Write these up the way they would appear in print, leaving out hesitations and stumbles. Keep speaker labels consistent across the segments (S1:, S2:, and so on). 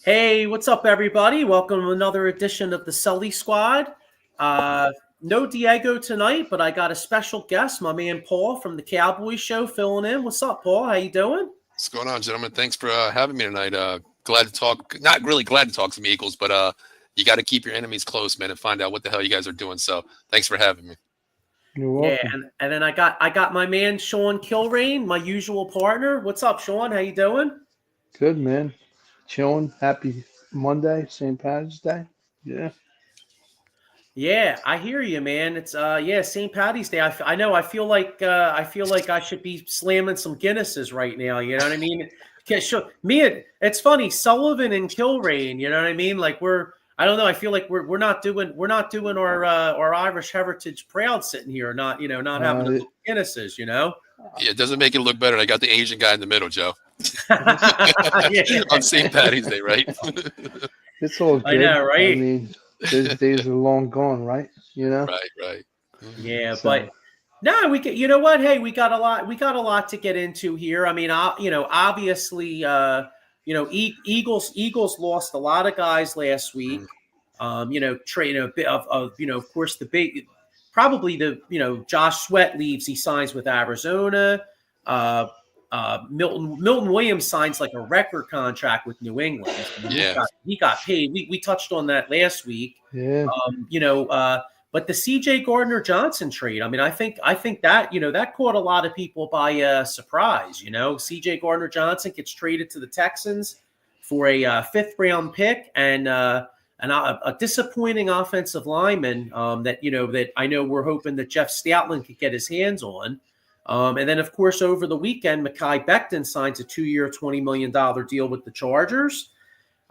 S1: Hey, what's up, everybody? Welcome to another edition of the Sully Squad. No Diego tonight, but I got a special guest, my man Paul from the Cowboys Show, filling in. What's up, Paul? How you doing?
S2: What's going on, gentlemen? Thanks for having me tonight. Glad to talk. Not really glad to talk some Eagles, but you got to keep your enemies close, man, and find out what the hell you guys are doing. So thanks for having me.
S3: You're welcome.
S1: Yeah, and then I got my man Sean Kilrain, my usual partner. What's up, Sean? How you doing?
S3: Good, man. Chilling. Happy Monday, St. Patrick's Day. Yeah.
S1: Yeah, I hear you, man. It's St. Patty's Day. I know. I feel like I should be slamming some Guinnesses right now. You know what I mean? It's funny, Sullivan and Kilrain. You know what I mean? Like I don't know. I feel like we're not doing our Irish heritage proud sitting here, not having the Guinnesses. You know?
S2: Yeah, it doesn't make it look better. I got the Asian guy in the middle, Joe.
S1: Yeah.
S2: On St. Patty's Day, right?
S3: It's all good.
S1: I know, right?
S3: I mean, those days are long gone, right? You know?
S2: Right.
S1: Yeah,
S3: So-
S1: but no, we get. You know what? Hey, we got a lot to get into here. I mean, obviously, Eagles lost a lot of guys last week. Trade a bit of course, the big, probably Josh Sweat leaves. He signs with Arizona. Milton Williams signs like a record contract with New England.
S2: Yeah.
S1: He got paid. We touched on that last week.
S3: Yeah.
S1: But the CJ Gardner-Johnson trade, I mean, I think that, that caught a lot of people by surprise. CJ Gardner-Johnson gets traded to the Texans for a 5th round pick and a disappointing offensive lineman that I know we're hoping that Jeff Stoutland could get his hands on. And then, of course, over the weekend, Mekhi Becton signs a 2-year, $20 million deal with the Chargers.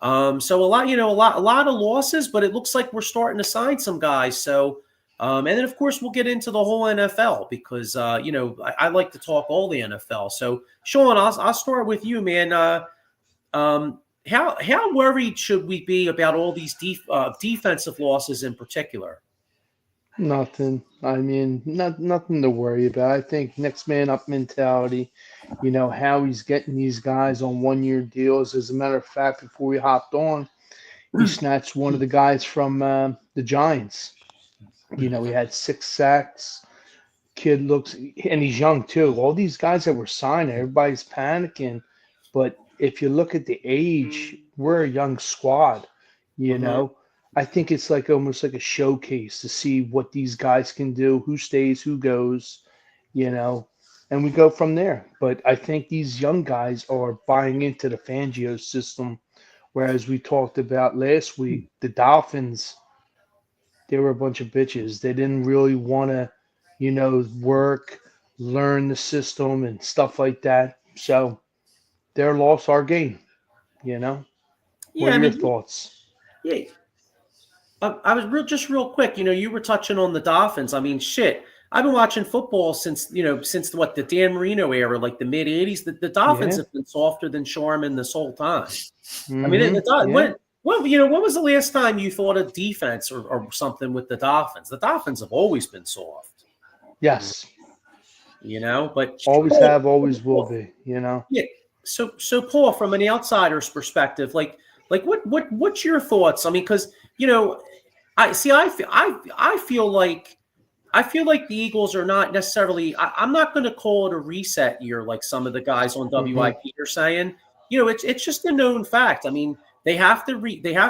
S1: So a lot of losses, but it looks like we're starting to sign some guys. So, and then, of course, we'll get into the whole NFL because, I like to talk all the NFL. So, Sean, I'll start with you, man. How worried should we be about all these defensive losses in particular?
S3: Nothing. I mean, nothing to worry about. I think next man up mentality, how he's getting these guys on 1-year deals. As a matter of fact, before we hopped on, he snatched one of the guys from the Giants. He had 6 sacks. Kid looks, and he's young too. All these guys that were signed, everybody's panicking. But if you look at the age, we're a young squad, I think it's almost like a showcase to see what these guys can do, who stays, who goes, and we go from there. But I think these young guys are buying into the Fangio system, whereas we talked about last week, the Dolphins, they were a bunch of bitches. They didn't really want to, work, learn the system and stuff like that. So their loss, our gain, What are your thoughts?
S1: Yeah. I was real quick. You were touching on the Dolphins. I mean, shit. I've been watching football since the Dan Marino era, like the mid '80s. The Dolphins have been softer than Sharman this whole time.
S3: Mm-hmm.
S1: I mean, when was the last time you thought of defense or something with the Dolphins? The Dolphins have always been soft.
S3: Yes.
S1: But
S3: always have, always will be.
S1: Yeah. So Paul, from an outsider's perspective, what's your thoughts? I mean, because I feel like the Eagles are not necessarily. I'm not going to call it a reset year like some of the guys on WIP are saying. It's just a known fact. I mean, they have to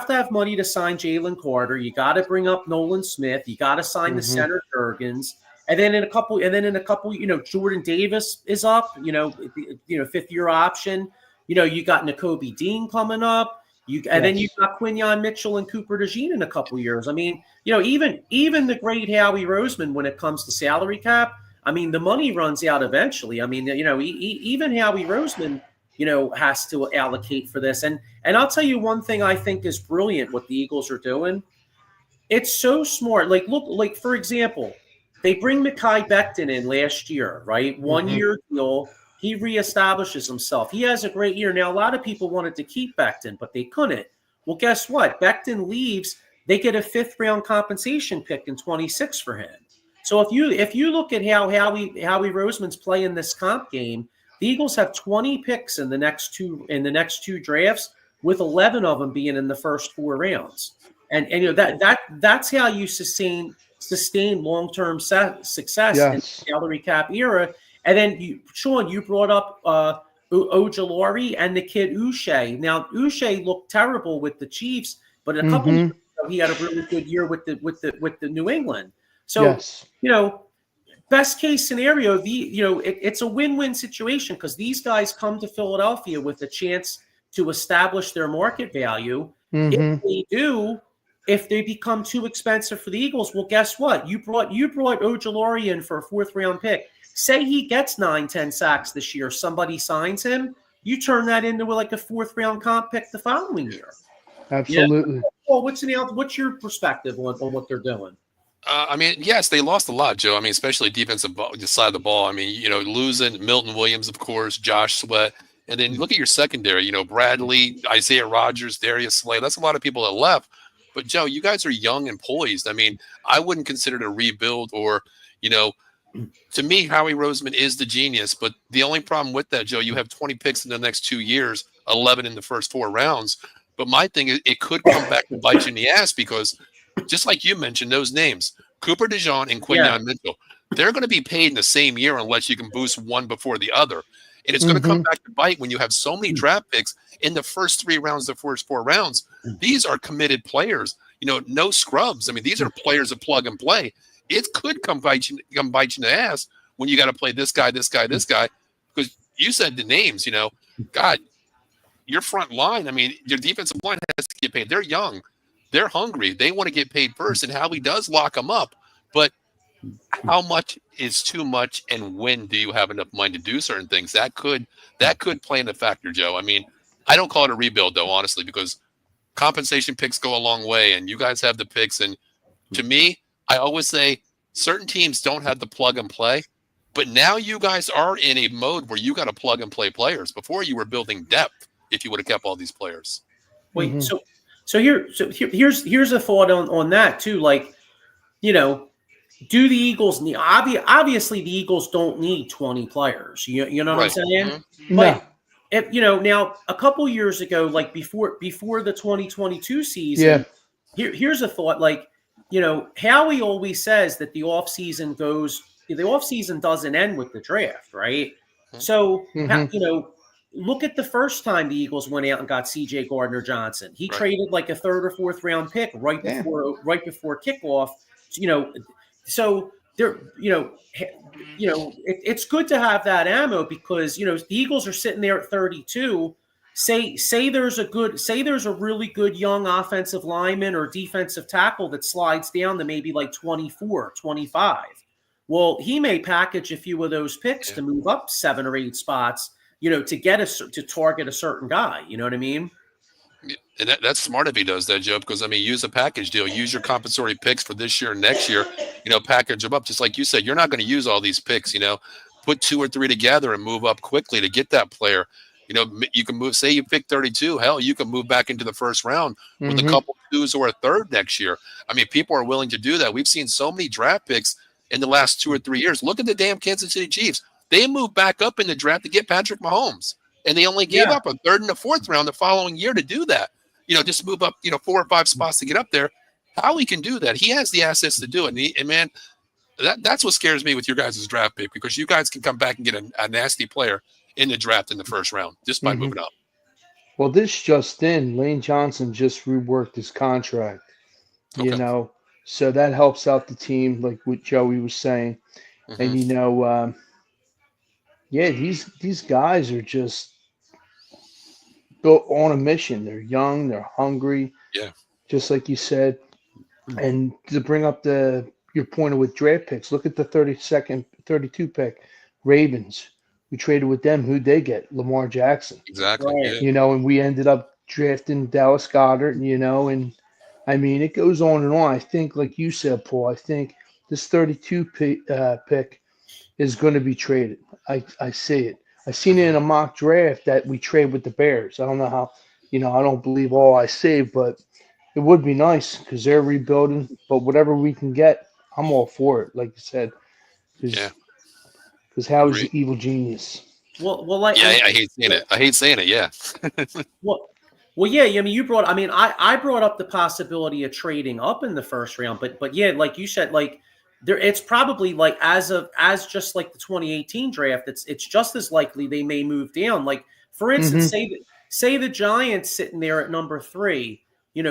S1: have money to sign Jalen Carter. You got to bring up Nolan Smith. You got to sign the center Jurgens, And then in a couple, Jordan Davis is up, fifth-year option. You got Nakobe Dean coming up. Then you've got Quinyon Mitchell and Cooper DeJean in a couple years. I mean, even the great Howie Roseman, when it comes to salary cap, I mean, the money runs out eventually. I mean, even Howie Roseman, has to allocate for this. And I'll tell you one thing I think is brilliant what the Eagles are doing. It's so smart. Look, for example, they bring Mekhi Becton in last year, right? 1 year deal. He reestablishes himself. He has a great year. Now, a lot of people wanted to keep Becton, but they couldn't. Well, guess what? Becton leaves. They get a fifth-round compensation pick in 26 for him. So if you look at how Howie Roseman's playing this comp game, the Eagles have 20 picks in the next two drafts, with 11 of them being in the first 4 rounds. And that's how you sustain long-term success in the salary cap era. And then Sean, you brought up Ojulari and the kid Uche. Now Uche looked terrible with the Chiefs, but a couple years ago, he had a really good year with the New England. So best case scenario, it's a win-win situation because these guys come to Philadelphia with a chance to establish their market value. If they do, if they become too expensive for the Eagles, well, guess what? You brought Ojulari in for a 4th-round pick. Say he gets 9-10 sacks this year, somebody signs him, you turn that into like a 4th-round comp pick the following year.
S3: Absolutely.
S1: Well, what's your perspective on what they're doing?
S2: I mean, yes, they lost a lot, Joe. I mean, especially defensive side of the ball. I mean, losing Milton Williams, of course, Josh Sweat. And then look at your secondary, Bradley, Isaiah Rodgers, Darius Slay. That's a lot of people that left. But, Joe, you guys are young and poised. I mean, I wouldn't consider it a rebuild or, to me, Howie Roseman is the genius. But the only problem with that, Joe, you have 20 picks in the next 2 years, 11 in the first 4 rounds. But my thing is it could come back to bite you in the ass because just like you mentioned, those names, Cooper DeJean and Quinyon Mitchell, they're going to be paid in the same year unless you can boost one before the other. And it's going to come back to bite when you have so many draft picks in the first 3 rounds, the first 4 rounds. These are committed players, no scrubs. I mean, these are players that plug and play. It could come bite you in the ass when you got to play this guy, because you said the names, God, your front line, I mean, your defensive line has to get paid. They're young. They're hungry. They want to get paid first, and Howie does lock them up. But how much is too much, and when do you have enough money to do certain things? That could play in the factor, Joe. I mean, I don't call it a rebuild, though, honestly, because compensation picks go a long way, and you guys have the picks. And to me, I always say certain teams don't have the plug and play, but now you guys are in a mode where you got to plug and play players. Before you were building depth if you would have kept all these players.
S1: Wait, so here's a thought on that too. Like, do the Eagles need? Obviously, the Eagles don't need 20 players. You know what I'm saying? But if now a couple years ago, like before the 2022 season, here's a thought. Like, Howie always says that the offseason doesn't end with the draft, right? So look at the first time the Eagles went out and got C.J. Gardner-Johnson. He traded like a 3rd or 4th round pick right before kickoff. So there, it's good to have that ammo because the Eagles are sitting there at 32. Say there's a really good young offensive lineman or defensive tackle that slides down to maybe like 24, 25. Well, he may package a few of those picks to move up 7 or 8 spots. To target a certain guy. You know what I mean?
S2: And that's smart if he does that, Joe, because, I mean, use a package deal. Use your compensatory picks for this year and next year, package them up. Just like you said, you're not going to use all these picks, put 2 or 3 together and move up quickly to get that player. You can move, say you pick 32, hell, you can move back into the first round with a couple 2s or a 3rd next year. I mean, people are willing to do that. We've seen so many draft picks in the last 2 or 3 years. Look at the damn Kansas City Chiefs. They moved back up in the draft to get Patrick Mahomes, and they only gave up a 3rd and a 4th round the following year to do that. Just move up, 4 or 5 spots to get up there. Howie can do that. He has the assets to do it. And man, that's what scares me with your guys' draft pick, because you guys can come back and get a nasty player in the draft in the first round just by moving up.
S3: Well, this just in, Lane Johnson just reworked his contract.
S2: Okay.
S3: So that helps out the team, like what Joey was saying. And
S2: Hmm.
S3: yeah, these guys are just built on a mission. They're young, they're hungry,
S2: Yeah.
S3: just like you said. And to bring up your point with draft picks, look at the 32nd, 32 pick, Ravens. We traded with them. Who'd they get? Lamar Jackson.
S2: Exactly.
S1: Right.
S2: Yeah.
S3: And we ended up drafting Dallas Goddard. And I mean, it goes on and on. I think, like you said, Paul, I think this 32 pick is going to be traded. I see it. I seen it in
S2: Hmm.
S3: a mock draft that we trade with the Bears. I don't know how, I don't believe all I say, but it would be nice because they're rebuilding. But whatever we can get, I'm all for it. Like you said,
S2: Yeah.
S3: because Howie's
S2: Agree.
S3: the evil genius.
S1: Well, like,
S2: Yeah. I hate saying it. I hate saying it. Yeah.
S1: well, yeah. I mean, you brought. I mean, I brought up the possibility of trading up in the first round, but yeah, like you said, like there, it's probably like as just like the 2018 draft, it's just as likely they may move down. Like for instance,
S3: Hmm.
S1: say the Giants sitting there at number 3.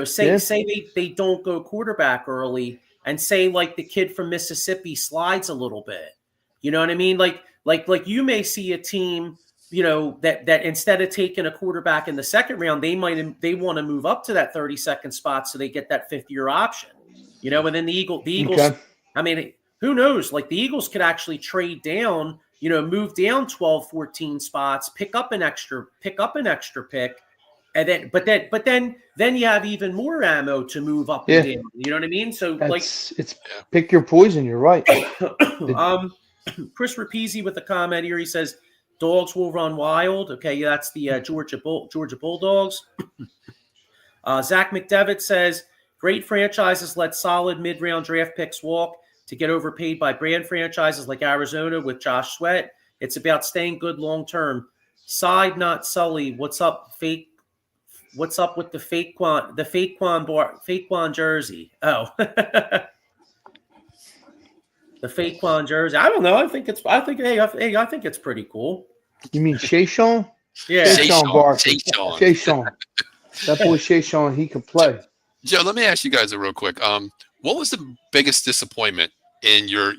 S1: Say
S3: Yeah,
S1: they don't go quarterback early, and say like the kid from Mississippi slides a little bit. You know what I mean? Like you may see a team that instead of taking a quarterback in the second round, they want to move up to that 32nd spot so they get that 5th-year option. And then the Eagles,
S3: okay.
S1: I mean, who knows? Like the Eagles could actually trade down, move down 12, 14 spots, pick up an extra pick, and then you have even more ammo to move up and
S3: Yeah,
S1: down. You know what I mean? So like
S3: it's
S2: Yeah.
S3: pick your poison. You're right. The,
S1: um Chris Rapizzi with a comment here. He says, "Dogs will run wild." Okay, yeah, that's the Georgia Bulldogs. Zach McDevitt says, "Great franchises let solid mid-round draft picks walk to get overpaid by brand franchises like Arizona with Josh Sweat. It's about staying good long term." Side not Sully. What's up, fake? What's up with the Faquan jersey? Oh, the Faquan jersey. I don't know. I think it's pretty cool.
S3: you mean Shayshawn?
S1: Yeah.
S2: Shay
S3: Shayshawn
S2: Sean.
S3: Barkley.
S2: Shay Sean.
S3: Shayshawn. That boy Shayshawn, he could play.
S2: Joe, let me ask you guys a real quick. What was the biggest disappointment in your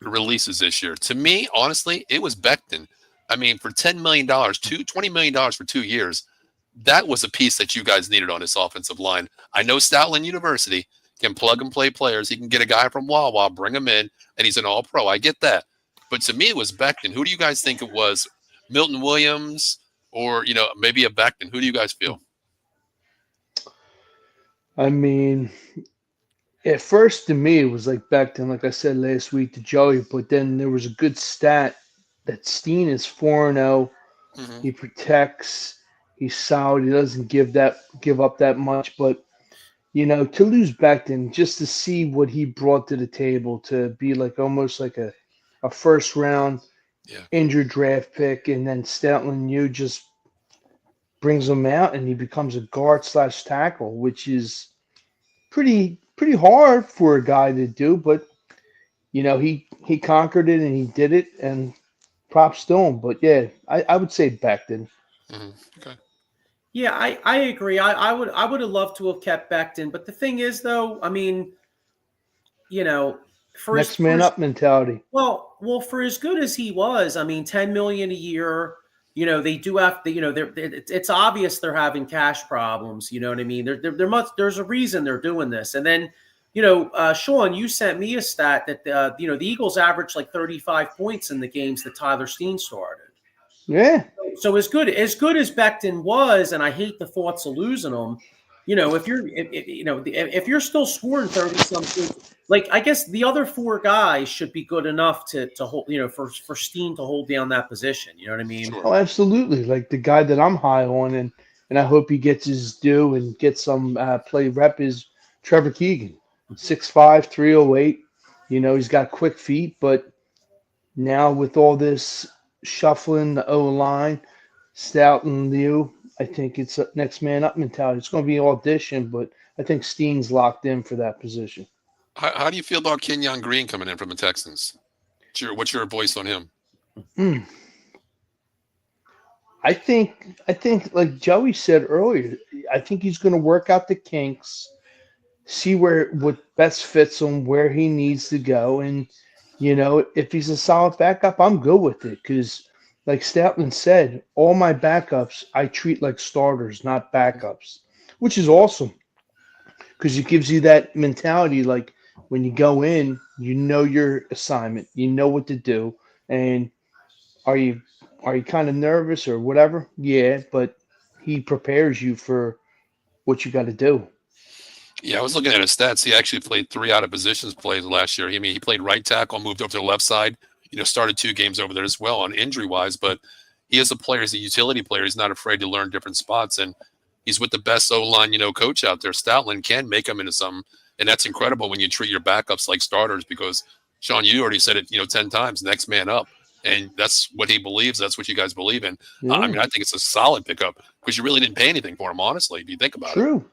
S2: releases this year? To me, honestly, it was Becton. I mean, for $10 million, $20 million for 2 years, that was a piece that you guys needed on this offensive line. I know Stoutland University can plug and play players. He can get a guy from Wawa, bring him in, and he's an all-pro. I get that. But to me, it was Becton. Who do you guys think it was? Milton Williams or, maybe a Becton? Who do you guys feel?
S3: I mean, at first to me it was like Becton, like I said last week to Joey, but then there was a good stat that Steen is 4-0.
S2: Hmm.
S3: He protects, he's solid, he doesn't give up that much, but to lose Becton, just to see what he brought to the table, to be like almost like a first round
S2: Yeah.
S3: injured draft pick, and then Stoutland you just brings him out and he becomes a guard slash tackle, which is pretty hard for a guy to do, but he conquered it and he did it, and props to him. But yeah, I would say Becton.
S2: Hmm. Okay.
S1: Yeah, I agree. I would have loved to have kept Becton, but the thing is, though, I mean, you know, for his
S3: Next man up mentality.
S1: for as good as he was, I mean, 10 million a year. They do have to. It's obvious they're having cash problems. You know what I mean? There's a reason they're doing this. And then, Sean, you sent me a stat that the Eagles averaged like 35 points in the games that Tyler Steen started.
S3: Yeah,
S1: So as good as Becton was, and I hate the thoughts of losing him. If you're still scoring 30 some points, like I guess the other 4 guys should be good enough to hold, for Steen to hold down that position. You know what I mean?
S2: Sure.
S3: oh, absolutely. Like the guy that I'm high on, and I hope he gets his due and gets some play rep is Trevor Keegan, 6'5", 308. He's got quick feet, but now with all this shuffling the O line, Stout and Liu, I think it's a next man up mentality. It's going to be audition, but I think Steen's locked in for that position.
S2: How do you feel about Kenyon Green coming in from the Texans? What's your voice on him?
S3: Mm. I think like Joey said earlier, I think he's going to work out the kinks. see what best fits him, where he needs to go, and if he's a solid backup, I'm good with it because, like Stoutland said, all my backups I treat like starters, not backups, which is awesome because it gives you that mentality. Like when you go in, you know your assignment, you know what to do, and are you kind of nervous or whatever? Yeah, but he prepares you for what you got to do.
S2: Yeah, I was looking at his stats. He actually played 3 out of positions plays last year. I mean, he played right tackle, moved over to the left side. Started 2 games over there as well on injury wise. But he is a player. He's a utility player. He's not afraid to learn different spots, and he's with the best O line coach out there. Stoutland can make him into something, and that's incredible when you treat your backups like starters. Because Sean, you already said it 10 times. Next man up, and that's what he believes. That's what you guys believe in. I
S3: Yeah,
S2: mean, I think it's a solid pickup because you really didn't pay anything for him, honestly. If you think about it.
S3: true.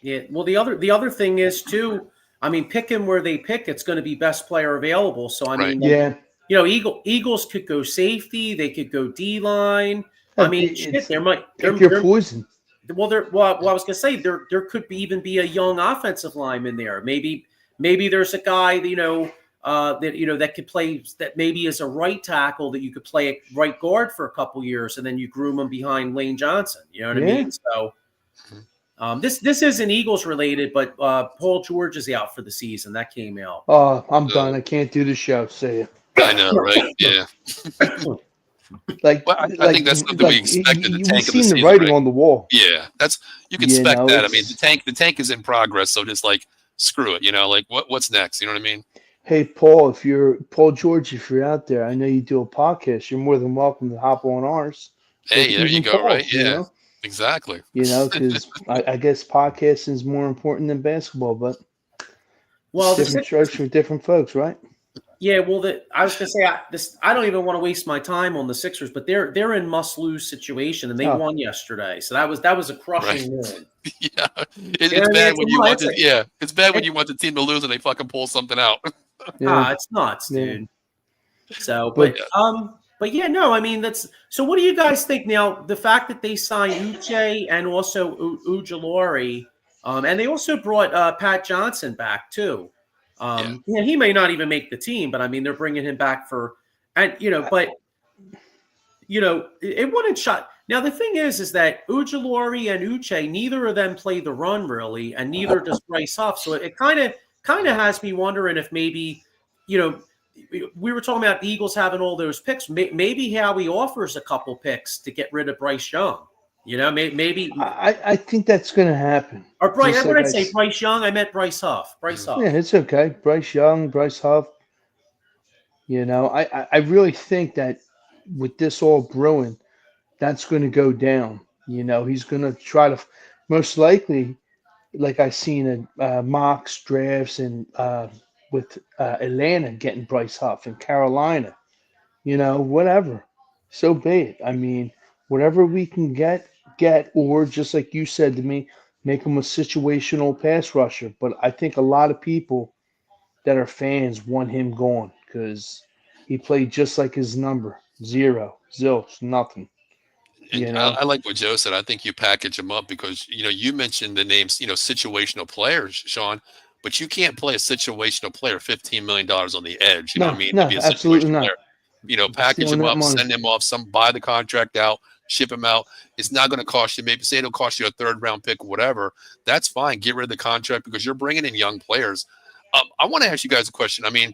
S1: Yeah. Well, the other thing is too. I mean, pick him where they pick. It's going to be best player available. So I
S2: Right.
S1: mean,
S3: Yeah,
S1: Eagles could go safety. They could go D line. I mean, shit.
S3: it's
S1: There might
S3: pick your poison.
S1: I was gonna say there could even be a young offensive lineman there. Maybe there's a guy that could play that maybe is a right tackle that you could play at right guard for a couple years and then you groom him behind Lane Johnson. You know what I
S3: Yeah.
S1: mean? So this isn't Eagles related, but Paul George is out for the season. That came out.
S3: Oh, I'm done. I can't do the show. See ya.
S2: I know, right? Yeah.
S3: Like,
S2: Well, I think that's something we expected. The
S3: we've
S2: tank of the
S3: seen the
S2: season,
S3: writing
S2: right?
S3: on the wall.
S2: Yeah, you can
S3: You
S2: expect
S3: know,
S2: that. I mean,
S3: it's-
S2: the tank is in progress. So just like screw it, like what's next? You know what I mean?
S3: Hey, Paul, Paul George, if you're out there, I know you do a podcast. You're more than welcome to hop on ours.
S2: Hey, there you
S3: Even
S2: go. Right?
S3: Paul's,
S2: Yeah, exactly.
S3: because I guess podcasting is more important than basketball, but
S1: Well,
S3: different strokes for different folks, right?
S1: yeah. Well, I was gonna say I don't even want to waste my time on the Sixers, but they're in must lose situation and they
S3: Oh.
S1: won yesterday, so that was a crushing win.
S2: Yeah, it's
S1: Yeah, I mean,
S2: bad
S1: it's
S2: when
S1: a
S2: you
S1: lot.
S2: want to. Yeah, it's bad when you want the team to lose and they fucking pull something out.
S3: Yeah.
S1: It's nuts,
S3: Yeah.
S1: dude. So,
S3: But-
S1: but yeah, no, I mean that's. So, what do you guys think now? The fact that they signed Uche and also Ujulari, and they also brought Pat Johnson back too. He may not even make the team, but I mean they're bringing him back but it wouldn't shut. Now the thing is that Ujulari and Uche, neither of them play the run really, and neither does Bryce Huff. So it kind of has me wondering if maybe, we were talking about the Eagles having all those picks. Maybe Howie offers a couple picks to get rid of Bryce Young. Maybe
S3: I think that's going to happen.
S1: or Bryce.
S3: Just
S1: When
S3: like
S1: I say Bryce Young, I meant Bryce Huff. Bryce Huff.
S3: Yeah, it's okay. Bryce Young, Bryce Huff. I really think that with this all brewing, that's going to go down. He's going to try to, most likely, like I seen in mocks, drafts, and with Atlanta getting Bryce Huff and Carolina. Whatever. So be it. I mean, whatever we can get, or just like you said to me, make him a situational pass rusher. But I think a lot of people that are fans want him gone because he played just like his number. Zero, zilch, nothing.
S2: And I like what Joe said. I think you package them up because you mentioned the names, situational players, Sean, but you can't play a situational player $15 million on the edge. You know what I mean?
S3: No,
S2: To be a
S3: absolutely
S2: situational
S3: not.
S2: player. Package
S3: Stealing
S2: him
S3: that
S2: up,
S3: money.
S2: send him off, buy the contract out, ship him out. It's not going to cost you. Maybe say it'll cost you a 3rd round pick, whatever. That's fine. Get rid of the contract because you're bringing in young players. I want to ask you guys a question. I mean,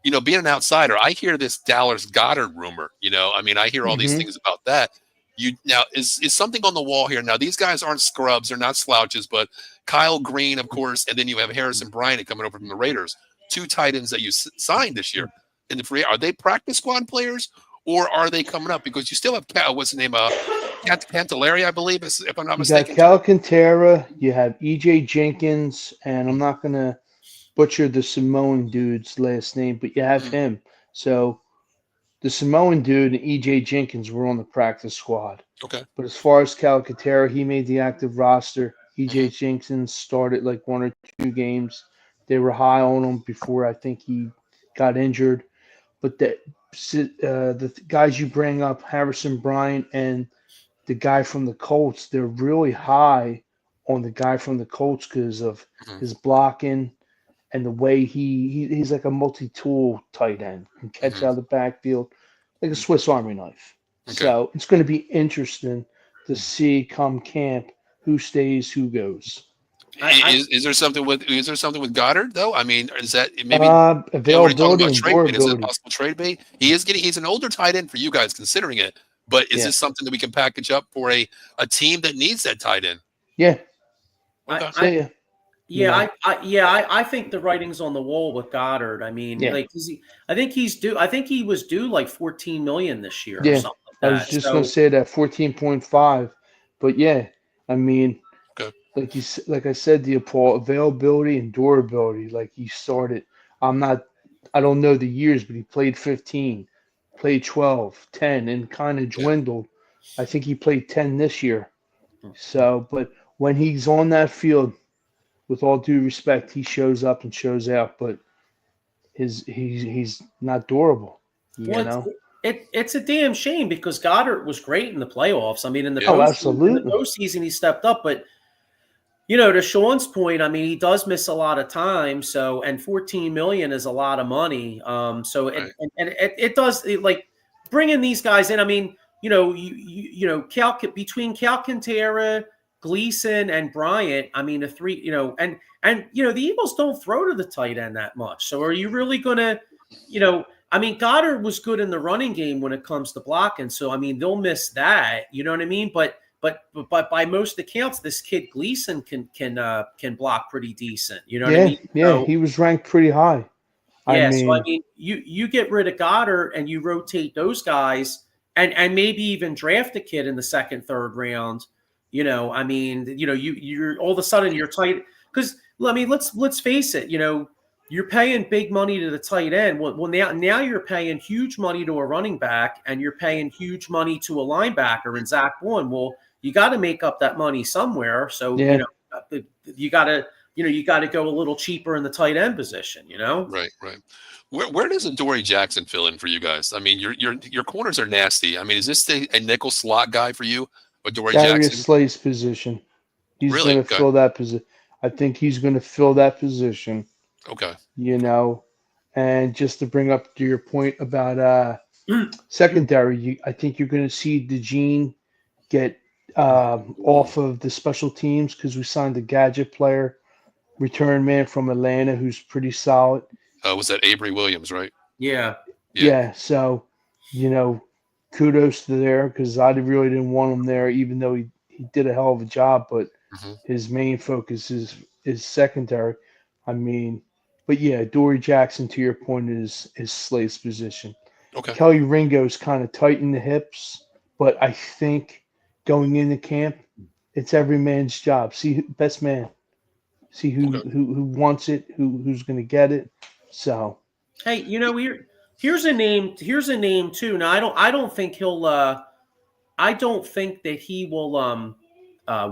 S2: being an outsider, I hear this Dallas Goddard rumor. I hear all these things about that. Now is something on the wall here. Now these guys aren't scrubs; they're not slouches. But Kyle Green, of course, and then you have Harrison Bryant coming over from the Raiders, 2 tight ends that you signed this year in the free. Are they practice squad players or are they coming up? Because you still have what's the name? Cantilleri, I believe, if I'm not mistaken.
S3: You got Calcantara, you have EJ Jenkins, and I'm not gonna butcher the Samoan dude's last name, but you have him. So the Samoan dude and EJ Jenkins were on the practice squad.
S2: Okay.
S3: But as far as Calcaterra, he made the active roster. EJ Jenkins started like 1 or 2 games. They were high on him before I think he got injured. But the guys you bring up, Harrison Bryant and the guy from the Colts, they're really high on the guy from the Colts because of
S2: Mhm.
S3: his blocking and the way he's like a multi-tool tight end. Can catch
S2: Mhm.
S3: out of the backfield like a Swiss Army knife.
S2: Okay.
S3: So it's going to be interesting to see come camp who stays, who goes.
S1: I
S2: Is there something with Goddard though? I mean, is that maybe we're talking
S3: Availability
S2: about
S3: and
S2: trade bait? Is it a
S3: durability.
S2: possible trade bait? He's an older tight end for you guys considering it, but is
S3: Yeah,
S2: this something that we can package up for a team that needs that tight end?
S3: yeah.
S2: Okay.
S3: Say ya. You know,
S1: I think the writing's on the wall with Goddard. I mean,
S3: yeah,
S1: like, I think he's due. I think he was due like 14 million this year or
S3: yeah.
S1: something like
S3: I was
S1: that.
S3: just gonna
S1: So
S3: say that 14.5, but yeah, I mean,
S2: Okay.
S3: like I said to you, Paul, availability and durability. Like he started. I'm not. I don't know the years, but he played 15, played 12, 10, and kind of
S2: Yeah.
S3: dwindled. I think he played 10 this year. So, but when he's on that field, with all due respect, he shows up and shows out. But he's not durable. You
S1: well,
S3: know.
S1: it's a damn shame because Goddard was great in the playoffs. I mean,
S2: Yeah.
S3: Oh,
S1: in the
S3: absolutely.
S1: postseason he stepped up, but to Sean's point, I mean, he does miss a lot of time. So, and 14 million is a lot of money. So,
S2: Right.
S1: it does like bringing these guys in. I mean, between Calcantara, Gleason, and Bryant. I mean, the three, and the Eagles don't throw to the tight end that much. So, are you really gonna, I mean, Goddard was good in the running game when it comes to blocking. So, I mean, they'll miss that. You know what I mean? But by most accounts, this kid Gleason can block pretty decent. You know what I
S3: Yeah,
S1: mean?
S3: yeah.
S1: So
S3: He was ranked pretty high. I
S1: yeah, so I
S3: mean,
S1: mean, you get rid of Goddard and you rotate those guys, and maybe even draft a kid in the second, third round. I mean, you're all of a sudden you're tight because I mean, let's face it. You're paying big money to the tight end. Well, now you're paying huge money to a running back, and you're paying huge money to a linebacker in Zach Bourne. Well, you got to make up that money somewhere. So
S3: yeah.
S1: you got to you got to go a little cheaper in the tight end position.
S2: Right. Right. Where does Adoree Jackson fill in for you guys? I mean, your corners are nasty. I mean, is this a nickel slot guy for you, Adoree
S3: Darius
S2: Jackson?
S3: Slay's position. He's
S2: Really?
S3: going to
S2: Okay.
S3: fill that position. I think he's going to fill that position.
S2: Okay.
S3: You know, and just to bring up to your point about secondary, I think you're going to see DeJean get off of the special teams because we signed a gadget player, return man from Atlanta who's pretty solid.
S2: Was that Avery Williams, right?
S1: Yeah.
S2: Yeah.
S3: Yeah, so you know, kudos to there because I really didn't want him there, even though he did a hell of a job. But
S2: Hmm.
S3: his main focus is secondary. I mean, but yeah, Dory Jackson, to your point, is Slade's position.
S2: Okay.
S3: Kelly Ringo's kind of tight in the hips, but I think going into camp, it's every man's job. See best man. See
S2: Okay.
S3: who wants it, who's going to get it. So
S1: Hey, here's a name. Here's a name too. Now I don't think he'll. I don't think that he will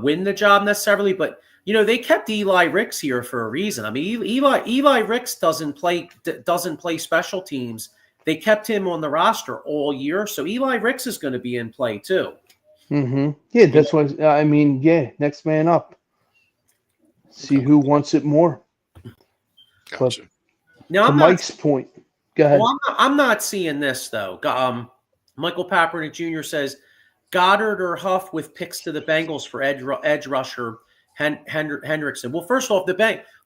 S1: win the job necessarily. But they kept Eli Ricks here for a reason. I mean, Eli Ricks doesn't play special teams. They kept him on the roster all year, so Eli Ricks is going to be in play too.
S3: yeah, that's what I mean. Yeah, next man up. See
S2: Okay.
S3: who wants it more.
S2: Gotcha.
S1: Now
S3: To
S1: I'm not.
S3: Mike's point, go ahead.
S1: Well, I'm not seeing this though. Michael Kaepernick Jr. says Goddard or Huff with picks to the Bengals for edge rusher Hendrickson. Well, first off, the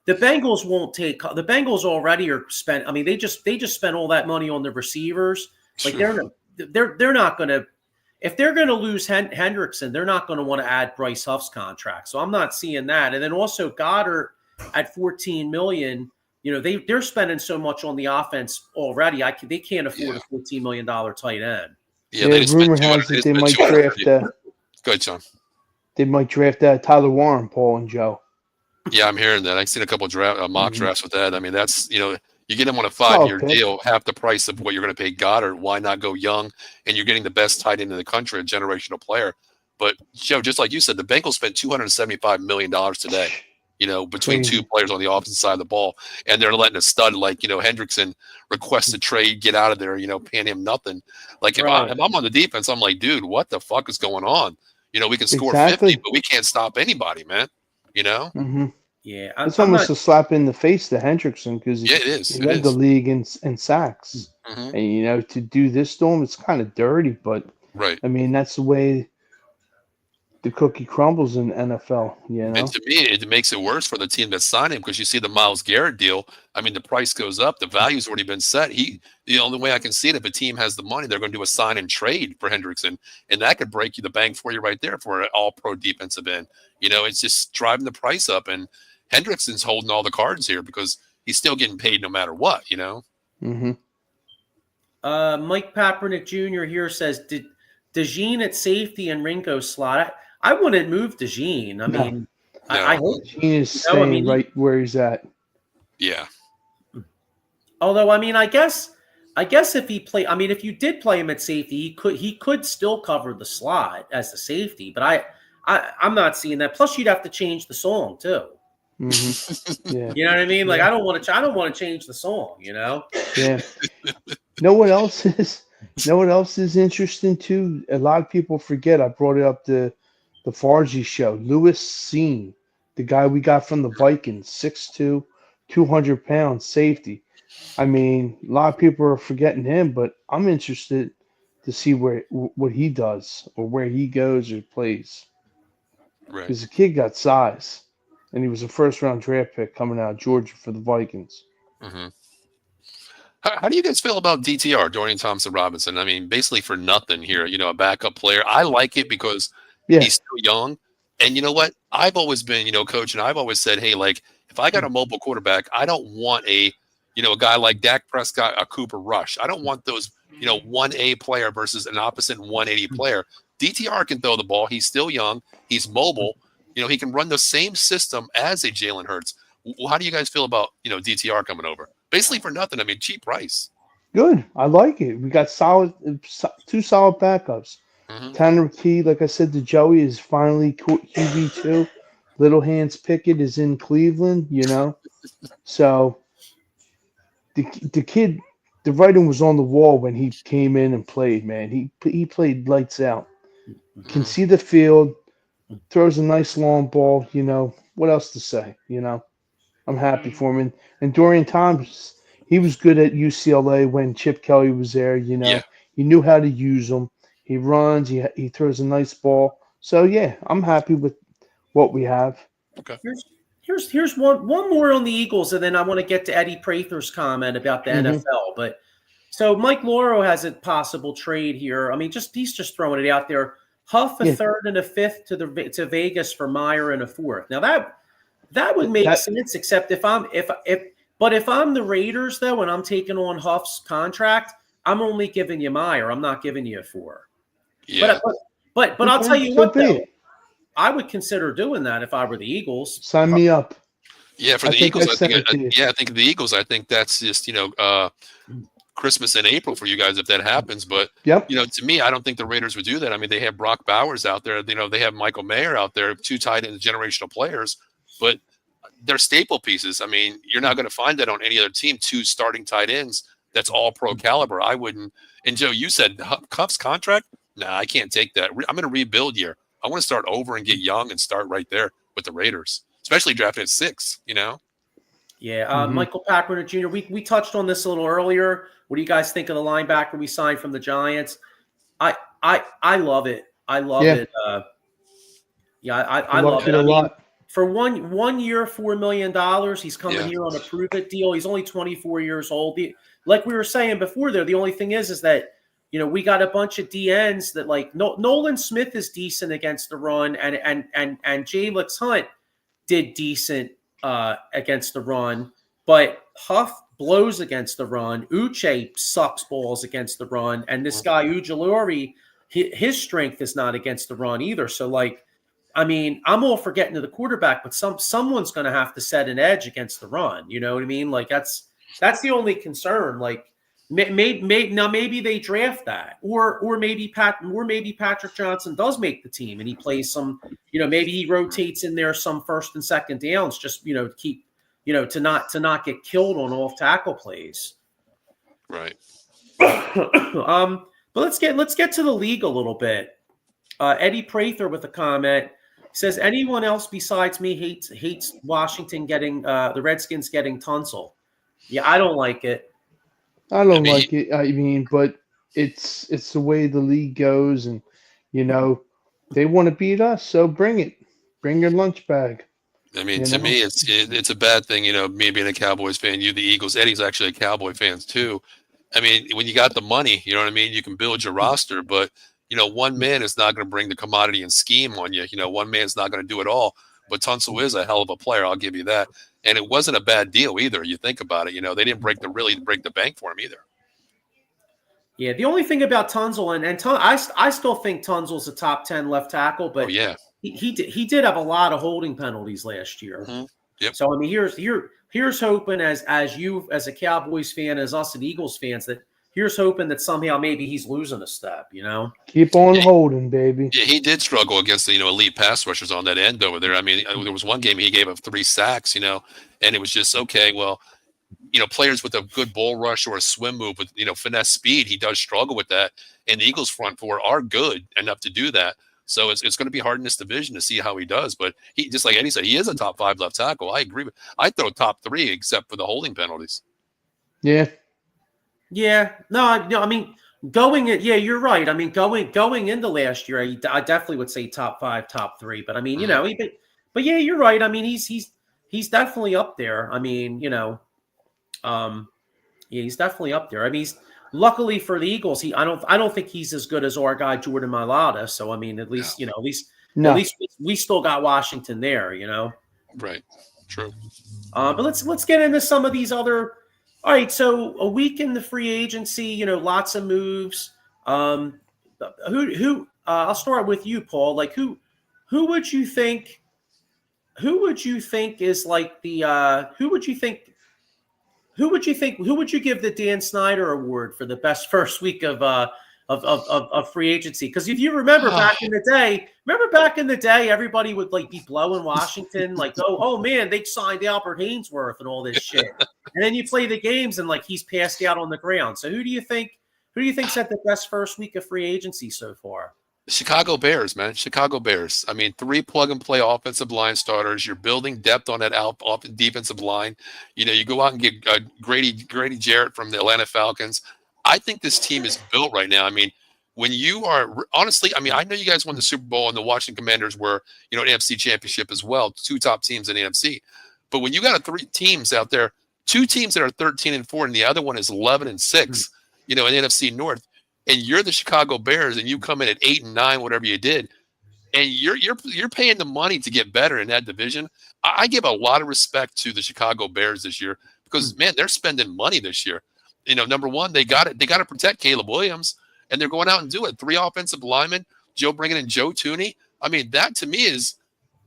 S1: Bengals won't take the Bengals already are spent. I mean, they just spent all that money on the receivers. Like they're not going to. If they're going to lose Hendrickson, they're not going to want to add Bryce Huff's contract. So I'm not seeing that. And then also Goddard at 14 million. They're spending so much on the offense already. They can't afford a $14 million tight end.
S2: Yeah, they just
S3: rumor
S2: spent 200.
S3: has
S2: They
S3: it they
S2: spent
S3: might
S2: 230.
S3: draft.
S2: Go ahead, John.
S3: They might draft Tyler Warren, Paul and Joe.
S2: Yeah, I'm hearing that. I've seen a couple of mock drafts with that. I mean, that's you get him on a
S3: Solid
S2: 5-year
S3: pick.
S2: deal, half the price of what you're going to pay Goddard. Why not go young? And you're getting the best tight end in the country, a generational player. But Joe, just like you said, the Bengals spent $275 million today. Between two
S3: Crazy.
S2: players on the offensive side of the ball, and they're letting a stud like Hendrickson request a trade, get out of there, paying him nothing. Like if
S1: Right.
S2: I'm on the defense, I'm like, dude, what the fuck is going on? We can score
S3: Exactly.
S2: 50, but we can't stop anybody, man. You know?
S3: Mm-hmm.
S1: Yeah,
S3: It's
S1: I'm
S3: almost
S1: not.
S3: a slap in the face to Hendrickson because
S2: Yeah, it is.
S3: he
S2: It
S3: led the
S2: is.
S3: league in sacks.
S2: Hmm.
S3: And, to do this to him, it's kind of dirty. But,
S2: Right.
S3: I mean, that's the way the cookie crumbles in the NFL,
S2: And to me, it makes it worse for the team that signed him because you see the Myles Garrett deal. I mean, the price goes up. The value's already been set. The only way I can see it, if a team has the money, they're going to do a sign and trade for Hendrickson, and that could break you the bank for you right there for an all-pro defensive end. It's just driving the price up, and Hendrickson's holding all the cards here because he's still getting paid no matter what.
S3: Mm-hmm.
S1: Mike Papernick Jr. here says, did DeJean at safety and Ringo slot? I wouldn't move DeJean. I
S3: No.
S1: mean,
S2: No.
S1: I hope.
S3: He is staying right where he's at.
S2: Yeah.
S1: Although, I mean, I guess if he play, I mean, if you did play him at safety, he could still cover the slot as the safety. But I'm not seeing that. Plus, you'd have to change the song too.
S3: Mm-hmm. Yeah.
S1: You know what I mean? Like, I don't want to change the song.
S3: Yeah. Know what else is? Know what else is interesting too? A lot of people forget. I brought it up the Fargy show. Lewis Seen, the guy we got from the Vikings, 6'2", 200 pounds, safety. I mean, a lot of people are forgetting him, but I'm interested to see what he does or where he goes or plays.
S2: Right.
S3: Because the kid got size, and he was a first-round draft pick coming out of Georgia for the Vikings.
S2: Mm-hmm. How do you guys feel about DTR, Dorian Thompson-Robinson? I mean, basically for nothing here, a backup player. I like it because he's still young. And you know what? I've always been, coach, and I've always said, hey, like, if I got a mobile quarterback, I don't want a guy like Dak Prescott, a Cooper Rush. I don't want those, 1A player versus an opposite 180 player. DTR can throw the ball. He's still young. He's mobile. He can run the same system as a Jalen Hurts. How do you guys feel about, DTR coming over? Basically for nothing. I mean, cheap price.
S3: Good. I like it. We got two solid backups.
S2: Mm-hmm.
S3: Tanner Key, like I said to Joey, is finally QB2. Little Hands Pickett is in Cleveland, So the kid, the writing was on the wall when he came in and played, man. He played lights out. Can see the field, throws a nice long ball, What else to say, I'm happy for him. And Dorian Thomas, he was good at UCLA when Chip Kelly was there.
S2: Yeah.
S3: He knew how to use him. He runs. He throws a nice ball. So yeah, I'm happy with what we have.
S2: Okay.
S1: Here's one more on the Eagles, and then I want to get to Eddie Prather's comment about the NFL. But so Mike Lauro has a possible trade here. I mean, he's just throwing it out there. Huff a third and a fifth to Vegas for Meyer and a fourth. Now that would make sense, except if I'm the Raiders though, and I'm taking on Huff's contract, I'm only giving you Meyer. I'm not giving you a 4.
S2: Yeah.
S1: But I'll tell you what though, I would consider doing that if I were the Eagles.
S3: Sign me up.
S2: Yeah, for the Eagles, I think the Eagles, I think that's just Christmas in April for you guys if that happens. But to me, I don't think the Raiders would do that. I mean, they have Brock Bowers out there. They have Michael Mayer out there, 2 tight ends, generational players. But they're staple pieces. I mean, you're not going to find that on any other team. 2 starting tight ends. That's all pro caliber. I wouldn't. And Joe, you said Huff's contract. Nah, I can't take that. I'm going to rebuild year. I want to start over and get young and start right there with the Raiders, especially drafted at 6.
S1: Yeah, Michael Packard Jr. We touched on this a little earlier. What do you guys think of the linebacker we signed from the Giants? I love it. I love it. I love it.
S3: A lot.
S1: For one year, $4 million. He's coming here on a prove it deal. He's only 24 years old. Like we were saying before, there. The only thing is that we got a bunch of DNs that like Nolan Smith is decent against the run, and Jalix Hunt did decent against the run, but Huff blows against the run. Uche sucks balls against the run, and this guy Ujulari, his strength is not against the run either. So like, I mean, I'm all for getting to the quarterback, but someone's going to have to set an edge against the run. You know what I mean? Like that's the only concern. Like maybe they draft that, or maybe Patrick Johnson does make the team and he plays some. Maybe he rotates in there some first and second downs, just to keep to not get killed on off tackle plays.
S2: Right.
S1: But let's get to the league a little bit. Eddie Prather with a comment. says anyone else besides me hates Washington getting the Redskins getting Tunsil. Yeah, I don't like it.
S3: I don't
S2: mean,
S3: like it. I mean, but it's the way the league goes, and you know they want to beat us, so bring it. Bring your lunch bag.
S2: To me, it's a bad thing. Me being a Cowboys fan, you the Eagles. Eddie's actually a Cowboy fan too. I mean, when you got the money, you know what I mean. You can build your roster, but one man is not going to bring the commodity and scheme on you. One man's not going to do it all. But Tunsil is a hell of a player. I'll give you that. And it wasn't a bad deal either. You think about it. They didn't really break the bank for him either.
S1: Yeah, the only thing about Tunsil I still think Tunsil's a top 10 left tackle, but
S2: yeah,
S1: he did have a lot of holding penalties last year.
S2: Mm-hmm. Yep.
S1: So I mean, here's hoping as you as a Cowboys fan, as us and Eagles fans, that here's hoping that somehow maybe he's losing a step.
S3: Keep on holding, baby.
S2: Yeah, he did struggle against the elite pass rushers on that end over there. I mean, there was one game he gave up 3 sacks, and it was just okay. Well, players with a good bull rush or a swim move with, finesse speed, he does struggle with that. And the Eagles front four are good enough to do that. So it's going to be hard in this division to see how he does. But he, just like Eddie said, he is a top 5 left tackle. I agree. I throw top 3 except for the holding penalties.
S3: Yeah.
S1: Yeah. No, I mean, you're right. I mean, going into last year, I definitely would say top 5, top 3. But I mean, but yeah, you're right. I mean, he's definitely up there. I mean, yeah, he's definitely up there. I mean, luckily for the Eagles, I don't think he's as good as our guy Jordan Mailata. So I mean, at least at least we still got Washington there.
S2: Right. True.
S1: But let's get into some of these other. All right, so a week in the free agency, lots of moves. Who? I'll start with you, Paul. Like who would you think? Who would you think is like the? Who would you give the Dan Snyder Award for the best first week of free agency? Because if you remember back in the day, everybody would like be blowing Washington, like, oh man, they signed Albert Hainsworth and all this shit. And then you play the games and like he's passed out on the ground. So who do you think had the best first week of free agency so far?
S2: Chicago Bears, man. Chicago Bears. I mean, 3 plug-and-play offensive line starters. You're building depth on that defensive line. You go out and get Grady Jarrett from the Atlanta Falcons. I think this team is built right now. I mean, when you are – honestly, I mean, I know you guys won the Super Bowl and the Washington Commanders were, an NFC championship as well, 2 top teams in the NFC. But when you got 3 teams out there, 2 teams that are 13-4 and the other one is 11-6, in NFC North, and you're the Chicago Bears, and you come in at 8-9, whatever you did, and you're paying the money to get better in that division. I give a lot of respect to the Chicago Bears this year because man, they're spending money this year. Number one, they got to protect Caleb Williams, and they're going out and do it. 3 offensive linemen, Joe bringing in Joe Tooney. I mean, that to me is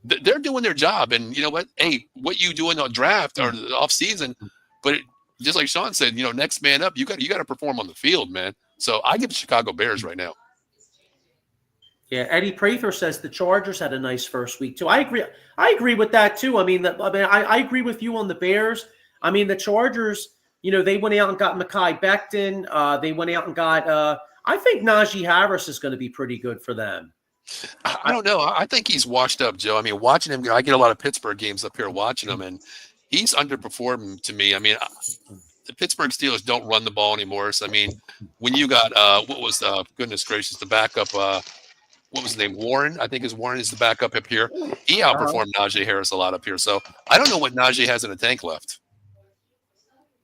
S2: they're doing their job. And you know what? Hey, what you do in the draft or the off season, but just like Sean said, next man up, you got to perform on the field, man. So I give the Chicago Bears right now.
S1: Yeah, Eddie Prather says the Chargers had a nice first week too. I agree with that too. I agree with you on the Bears. I mean, the Chargers, they went out and got Mekhi Becton. They went out and got. I think Najee Harris is going to be pretty good for them.
S2: I don't know. I think he's washed up, Joe. I mean, watching him, I get a lot of Pittsburgh games up here watching him, and he's underperformed to me. I mean, the Pittsburgh Steelers don't run the ball anymore. So, I mean, when you got goodness gracious, the backup, what was his name? Warren, I think Warren is the backup up here. He outperformed Najee Harris a lot up here. So I don't know what Najee has in the tank left.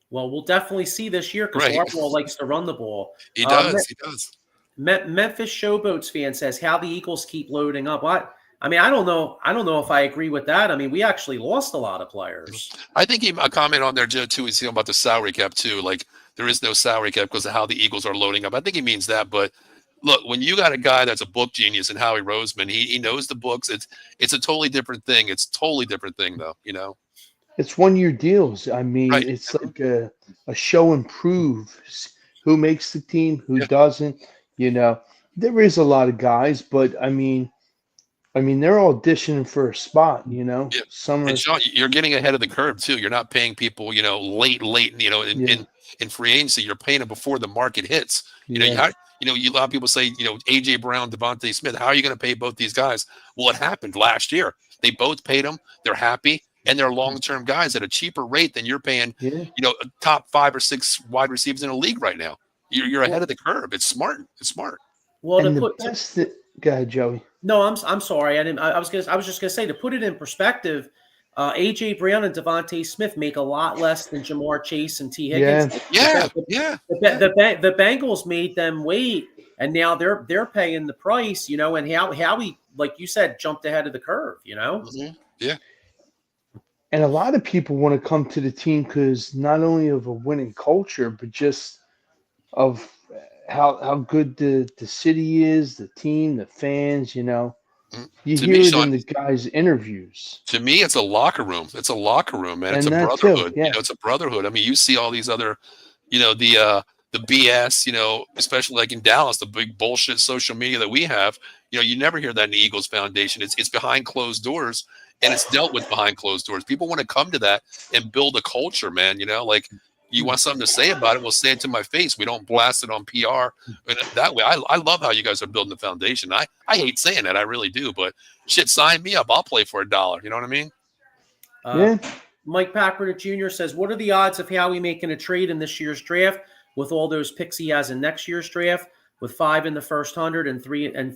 S1: Well, we'll definitely see this year because Harbaugh likes to run the ball.
S2: He does. He does.
S1: Memphis Showboats fan says how the Eagles keep loading up. I mean, I don't know if I agree with that. I mean, we actually lost a lot of players.
S2: I think a comment on there, Joe, too, is about the salary cap, too. Like, there is no salary cap because of how the Eagles are loading up. I think he means that. But, look, when you got a guy that's a book genius and Howie Roseman, he knows the books. It's a totally different thing. It's a totally different thing, though,
S3: It's 1-year deals. I mean,
S2: right.
S3: It's like a show and prove. Who makes the team, who doesn't. There is a lot of guys, but, I mean, they're auditioning for a spot, Yeah.
S2: And Sean, you're getting ahead of the curve too. You're not paying people, late, in free agency. You're paying them before the market hits. You a lot of people say, AJ Brown, Devontae Smith. How are you going to pay both these guys? Well, it happened last year. They both paid them. They're happy, and they're long-term guys at a cheaper rate than you're paying.
S3: Yeah.
S2: Top 5 or 6 wide receivers in the league right now. You're ahead of the curve. It's smart. It's smart.
S1: Well,
S3: And the best. Go ahead, Joey.
S1: No, I'm sorry. I was just gonna say, to put it in perspective, AJ Brown and Devontae Smith make a lot less than Jamar Chase and T. Higgins.
S2: Yeah.
S1: The Bengals made them wait, and now they're paying the price. And Howie, like you said, jumped ahead of the curve.
S2: Mm-hmm. Yeah.
S3: And a lot of people want to come to the team because not only of a winning culture, but just of how good the city is, the team, the fans. You hear it in the guys' interviews.
S2: To me, it's a locker room. It's a locker room, man. It's a brotherhood. It's a brotherhood. I mean, you see all these other, the BS, especially like in Dallas, the big bullshit social media that we have. You never hear that in the Eagles Foundation. It's behind closed doors, and it's dealt with behind closed doors. People want to come to that and build a culture, man. Like, you want something to say about it, we'll say it to my face. We don't blast it on PR. And that way, I love how you guys are building the foundation. I hate saying that, I really do, but shit, sign me up. I'll play for $1. You know what I mean?
S1: Mike Packard Jr. says, what are the odds of Howie making a trade in this year's draft with all those picks he has in next year's draft, with 5 in the first 100 and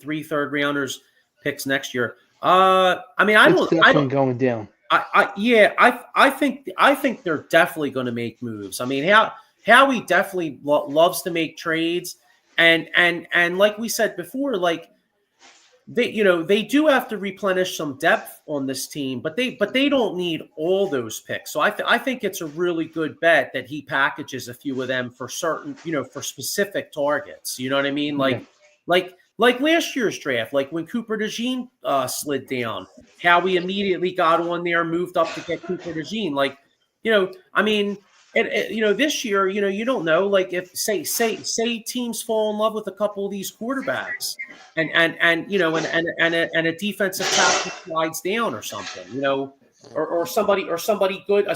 S1: 3 third-rounders picks next year? I don't
S3: going down.
S1: I think they're definitely going to make moves. I mean, Howie definitely loves to make trades, and like we said before, like they do have to replenish some depth on this team, but they don't need all those picks. So I think it's a really good bet that he packages a few of them for certain, for specific targets. You know what I mean? Like last year's draft, like when Cooper DeJean slid down, Howie immediately got on there, moved up to get Cooper DeJean. Like, this year, you don't know. Like, if say teams fall in love with a couple of these quarterbacks, and a defensive tackle slides down or something, or somebody good,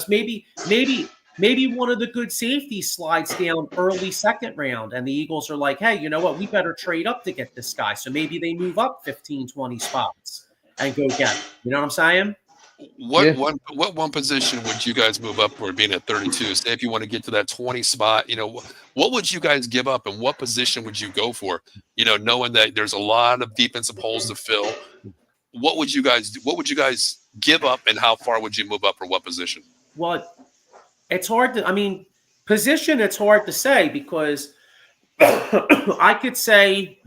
S1: maybe one of the good safeties slides down early second round, and the Eagles are like, hey, you know what? We better trade up to get this guy. So maybe they move up 15, 20 spots and go get him. You know what I'm saying?
S2: What one position would you guys move up for, being at 32? Say if you want to get to that 20 spot, what would you guys give up, and what position would you go for? Knowing that there's a lot of defensive holes to fill. What would you guys give up, and how far would you move up for what position?
S1: Well, it's hard to, position, it's hard to say, because I could say,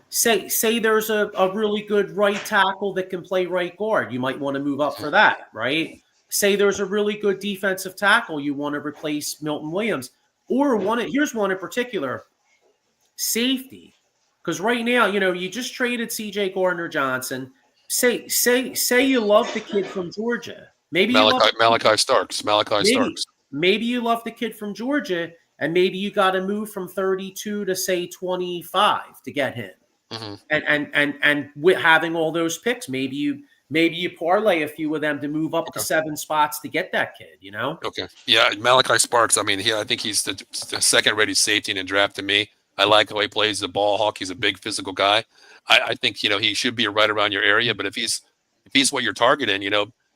S1: say there's a really good right tackle that can play right guard. You might want to move up for that, right? Say there's a really good defensive tackle, you want to replace Milton Williams. Or here's one in particular, safety. Because right now, you just traded C.J. Gardner-Johnson. Say you love the kid from Georgia. Maybe
S2: Malachi Starks.
S1: Maybe you love the kid from Georgia, and maybe you got to move from 32 to say 25 to get him. Mm-hmm. And with having all those picks, maybe you parlay a few of them to move up to 7 spots to get that kid.
S2: Okay. Yeah, Malachi Sparks. I think he's the second-rated safety in the draft to me. I like the way he plays the ball hawk. He's a big physical guy. I think he should be right around your area. But if he's what you're targeting,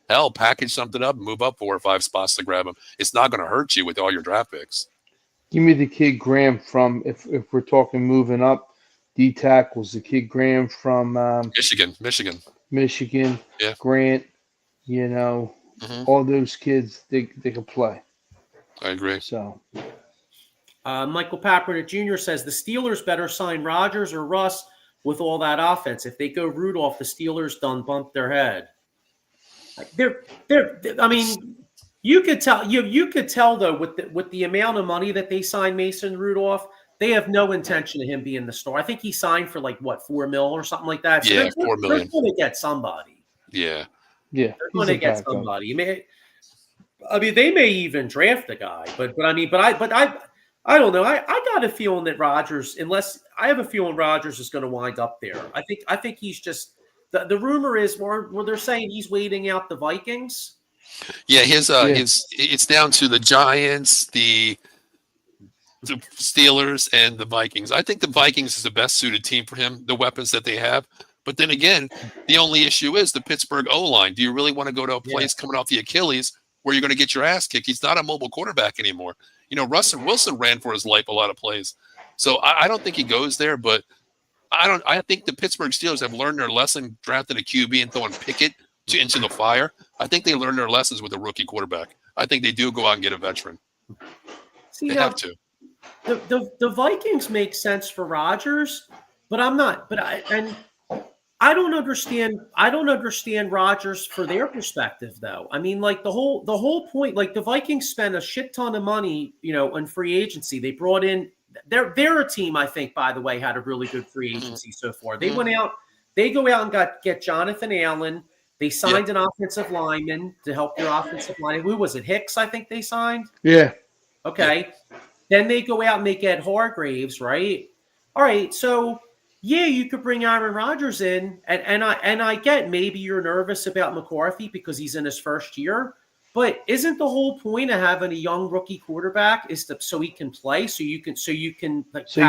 S2: hell, package something up and move up 4 or 5 spots to grab him. It's not going to hurt you with all your draft picks.
S3: Give me the kid Graham from, if we're talking moving up, D tackles, the kid Graham from
S2: Michigan.
S3: Yeah. Grant, all those kids, they can play.
S2: I agree.
S3: So,
S1: Michael Pappert Jr. says the Steelers better sign Rodgers or Russ with all that offense. If they go Rudolph, the Steelers done bump their head. You could tell though, with the amount of money that they signed Mason Rudolph, they have no intention of him being the star. I think he signed for $4 million or something like that. So
S2: yeah, $4 million.
S1: They're going to get somebody.
S2: Yeah.
S1: They're going to get somebody. They may even draft a guy, but I don't know. I got a feeling that Rodgers, Rodgers is going to wind up there. I think he's just. The rumor is where they're saying he's waiting out the Vikings.
S2: Yeah, it's down to the Giants, the the Steelers and the Vikings. I think the Vikings is the best suited team for him, the weapons that they have. But then again, the only issue is the Pittsburgh O-line. Do you really want to go to a place coming off the Achilles where you're going to get your ass kicked? He's not a mobile quarterback anymore. Russell Wilson ran for his life a lot of plays. So I don't think he goes there, but I think the Pittsburgh Steelers have learned their lesson drafting a QB and throwing Pickett into the fire. I think they learned their lessons with a rookie quarterback. I think they do go out and get a veteran.
S1: See,
S2: they
S1: now,
S2: have to.
S1: The Vikings make sense for Rodgers, but I'm not. But I don't understand. I don't understand Rodgers for their perspective, though. I mean, like the whole point. Like the Vikings spent a shit ton of money, in free agency. They brought in. They're a team. I think, by the way, had a really good free agency so far. They went out. They go out and get Jonathan Allen. They signed an offensive lineman to help their offensive line. Who was it? Hicks, I think they signed.
S3: Yeah.
S1: Okay. Yeah. Then they go out and they get Hargraves, right? All right. So you could bring Aaron Rodgers in, and I get maybe you're nervous about McCarthy because he's in his first year. But isn't the whole point of having a young rookie quarterback is so he can play, so you can
S3: you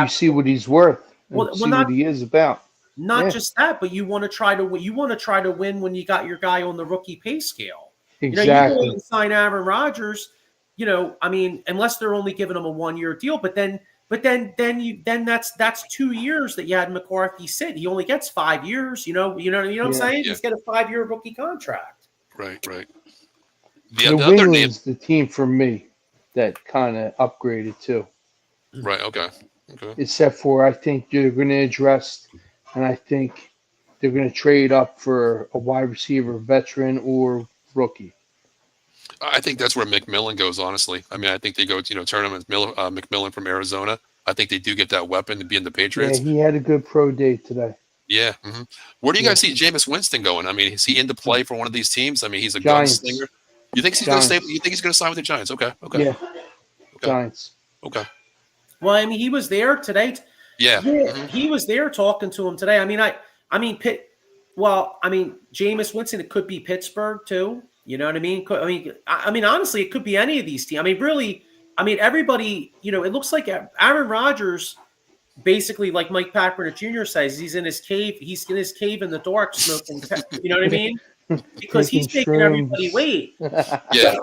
S3: see what he's worth, see what he is about.
S1: Not just that, but you want to try to win when you got your guy on the rookie pay scale.
S3: Exactly.
S1: You go and sign Aaron Rodgers. I mean, unless they're only giving him a 1-year deal, but then that's 2 years that you had McCarthy sit. He only gets 5 years. You know what I'm saying?
S2: Yeah.
S1: He's got a 5-year rookie contract.
S2: Right.
S3: New England's the team for me that kind of upgraded too.
S2: Right. Okay.
S3: Except for I think they're going to address, and I think they're going to trade up for a wide receiver, veteran or rookie.
S2: I think that's where McMillan goes, honestly. I mean, I think they go, tournament McMillan from Arizona. I think they do get that weapon to be in the Patriots.
S3: Yeah, he had a good pro day today.
S2: Yeah. Mm-hmm. Where do you guys see Jameis Winston going? I mean, is he into play for one of these teams? I mean, he's a gunslinger. You think he's going to stay? You think he's going to sign with the Giants? Okay.
S3: Yeah. Giants.
S2: Okay.
S1: Well, I mean, he was there today.
S2: Yeah.
S1: Mm-hmm. He was there talking to him today. I mean, Jameis Winston, it could be Pittsburgh too. You know what I mean? I mean, honestly, it could be any of these teams. I mean, really, everybody, it looks like Aaron Rodgers, basically, like Mike Packard Jr. says, he's in his cave. He's in his cave in the dark smoking. You know what I mean? Because he's making everybody wait.
S2: Yeah.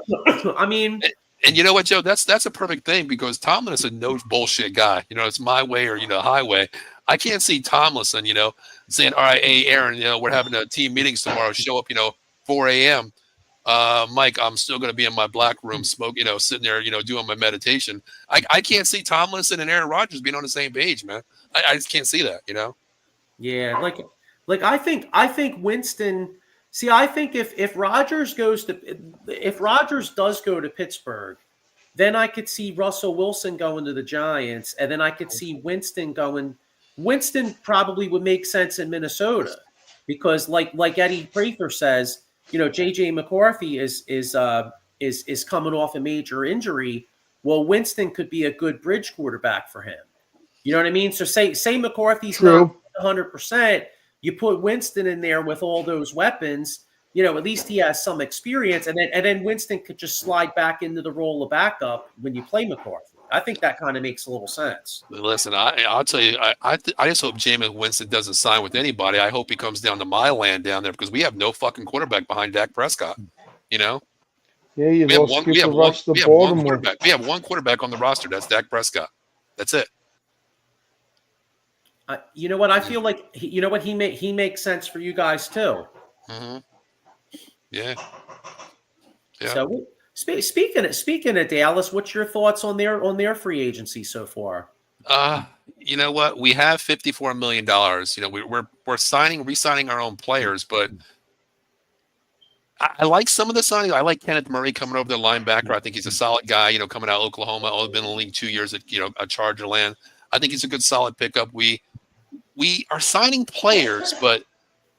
S1: I mean.
S2: And you know what, Joe? That's a perfect thing because Tomlin is a no bullshit guy. It's my way or highway. I can't see Tomlinson, saying, "All right, hey Aaron, we're having a team meetings tomorrow. Show up, 4 a.m. Mike, I'm still going to be in my black room, sitting there, doing my meditation." I can't see Tomlinson and Aaron Rodgers being on the same page, man. I just can't see that,
S1: Yeah, like I think Winston. See, I think if Rodgers does go to Pittsburgh, then I could see Russell Wilson going to the Giants, and then I could see Winston going. Winston probably would make sense in Minnesota because, like Eddie Prather says, JJ McCarthy is coming off a major injury. Well, Winston could be a good bridge quarterback for him. You know what I mean? So say McCarthy's not 100%. You put Winston in there with all those weapons, at least he has some experience, and then Winston could just slide back into the role of backup when you play McCarthy. I think that kind of makes a little sense.
S2: Listen, I'll tell you, I just hope Jameis Winston doesn't sign with anybody. I hope he comes down to my land down there because we have no fucking quarterback behind Dak Prescott.
S3: Yeah,
S2: we have one quarterback on the roster. That's Dak Prescott. That's it.
S1: You know what? I feel like he makes sense for you guys too.
S2: Mm-hmm. Yeah.
S1: So speaking of Dallas, what's your thoughts on their free agency so far?
S2: You know what? We have $54 million. We're re-signing our own players, but I like some of the signings. I like Kenneth Murray coming over the linebacker. I think he's a solid guy. Coming out of Oklahoma, only been in the league 2 years at a Charger land. I think he's a good solid pickup. We are signing players, but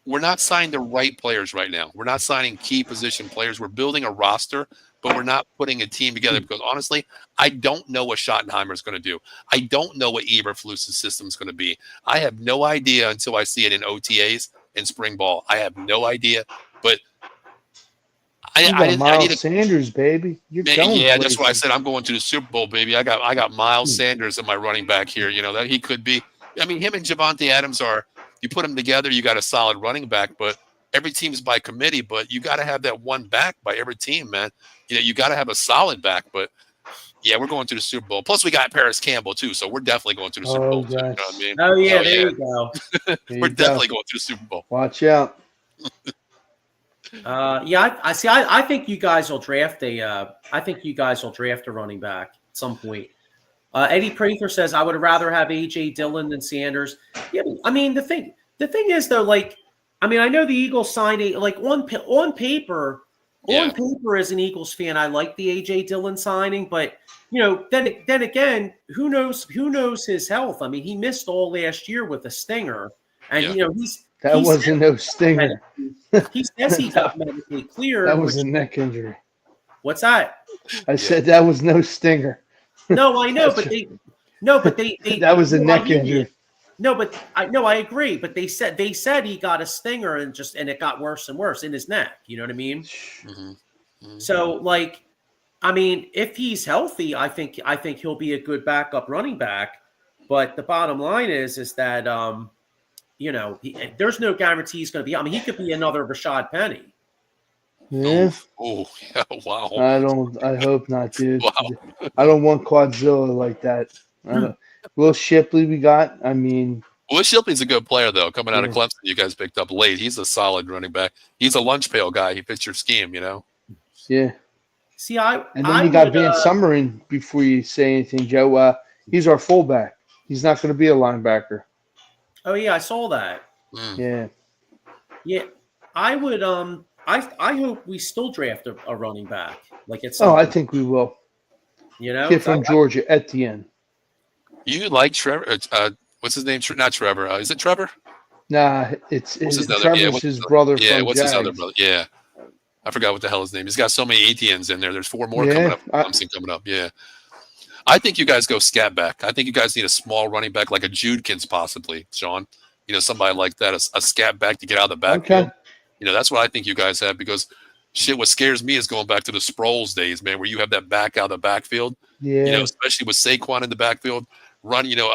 S2: we're not signing the right players right now. We're not signing key position players. We're building a roster, but we're not putting a team together because honestly, I don't know what Schottenheimer is going to do. I don't know what Eberflus's system is going to be. I have no idea until I see it in OTAs and spring ball. I have no idea, but
S3: You
S2: I
S3: got
S2: didn't. I need
S3: Miles Sanders, baby. You're going
S2: Yeah, that's
S3: places.
S2: what I said. I'm going to the Super Bowl, baby. I got Miles Sanders in my running back here. You know that he could be. I mean, him and Javante Adams are. You put them together, you got a solid running back. But every team's by committee. But you got to have that one back by every team, man. You know, you got to have a solid back. But yeah, we're going to the Super Bowl. Plus, we got Paris Campbell too, so we're definitely going to the Super Bowl too. You know what I mean?
S1: Oh yeah,
S2: So,
S1: there you go.
S2: we're definitely going to the Super Bowl.
S3: Watch out.
S1: Yeah, I see. I think you guys will draft a. I think you guys will draft a running back at some point. Eddie Prather says I would rather have AJ Dillon than Sanders. Yeah, I mean the thing is though, like, I mean I know the Eagles signed on paper.
S2: Yeah.
S1: On paper, as an Eagles fan, I like the AJ Dillon signing, but you know, then again, who knows his health? I mean, he missed all last year with a stinger, and
S2: Yeah.
S1: you know
S3: That wasn't no stinger.
S1: He says he got medically cleared.
S3: That was a neck injury.
S1: What's that?
S3: I said that was no stinger.
S1: No, I know, but they
S3: that was a neck injury.
S1: No, but I agree. But they said he got a stinger and it got worse and worse in his neck. You know what I mean?
S2: Mm-hmm. Mm-hmm.
S1: So like, I mean, if he's healthy, I think he'll be a good backup running back. But the bottom line is that you know, there's no guarantee he's going to be. I mean, he could be another Rashad Penny.
S3: Yeah.
S2: Oh, yeah, wow.
S3: I hope not, dude.
S2: Wow.
S3: I don't want Quadzilla like that. Will Shipley we got. I mean,
S2: Will Shipley's a good player though. Coming out of
S3: Yeah.
S2: Clemson, you guys picked up late. He's a solid running back. He's a lunch pail guy. He fits your scheme, you know.
S3: yeah.
S1: See,
S3: And then you got Van Summering before you say anything, Joe. He's our fullback. He's not going to be a linebacker.
S1: Oh yeah, I saw that.
S3: Yeah.
S1: Yeah, I would. I hope we still draft a running back. Like it's.
S3: Oh, I think we will.
S1: You know,
S3: Kid from Georgia, Etienne.
S2: You like Trevor? What's his name? Not Trevor. Is it Trevor?
S3: Nah, it's Trevor's his brother.
S2: Yeah,
S3: from
S2: what's
S3: Jags.
S2: his other brother? Yeah, I forgot what the hell his name. He's got so many Etiennes in there. There's 4 more coming up. Clemson coming up. Yeah, I think you guys go scat back. I think you guys need a small running back like a Judkins possibly, Sean. You know, somebody like that, a scat back to get out of the backfield.
S3: Okay.
S2: You know, that's what I think you guys have because shit, what scares me is going back to the Sproles days, man, where you have that back out of the backfield.
S3: Yeah.
S2: You know, especially with Saquon in the backfield, run, you know,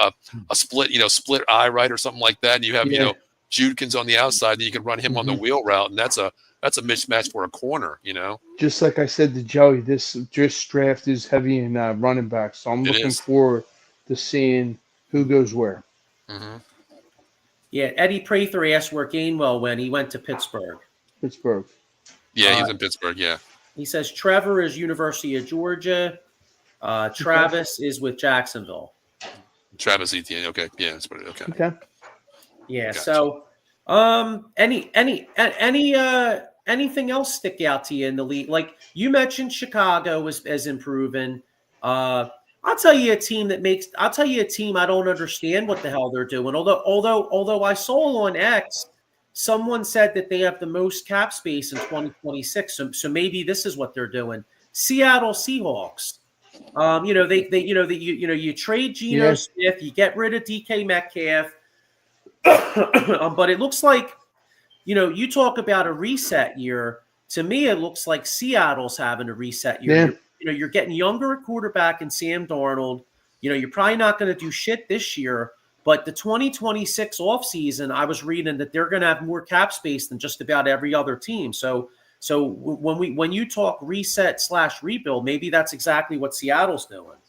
S2: a split, split eye right or something like that. And you have, you know, Judkins on the outside, and you can run him on the wheel route, and that's a mismatch for a corner, you know.
S3: Just like I said to Joey, this draft is heavy in running back, so I'm looking forward to seeing who goes where.
S2: Mm-hmm.
S1: Yeah, Eddie Prather asked where Gainwell went. He went to Pittsburgh.
S3: Pittsburgh.
S2: Yeah, he's in Pittsburgh. Yeah.
S1: He says Trevor is University of Georgia. Travis is with Jacksonville.
S2: Travis Etienne. Okay. Yeah, that's what. Okay.
S3: Okay.
S1: Yeah.
S2: Gotcha.
S1: So, anything else stick out to you in the league? Like you mentioned, Chicago as improving. I'll tell you a team I don't understand what the hell they're doing. Although I saw on X, someone said that they have the most cap space in 2026. So maybe this is what they're doing. Seattle Seahawks. You trade Geno Smith, you get rid of DK Metcalf, but it looks like, you talk about a reset year. To me, it looks like Seattle's having a reset year.
S3: Yeah.
S1: You're getting younger at quarterback in Sam Darnold. You're probably not going to do shit this year, but the 2026 offseason, I was reading that they're going to have more cap space than just about every other team. So when you talk reset / rebuild, maybe that's exactly what Seattle's doing.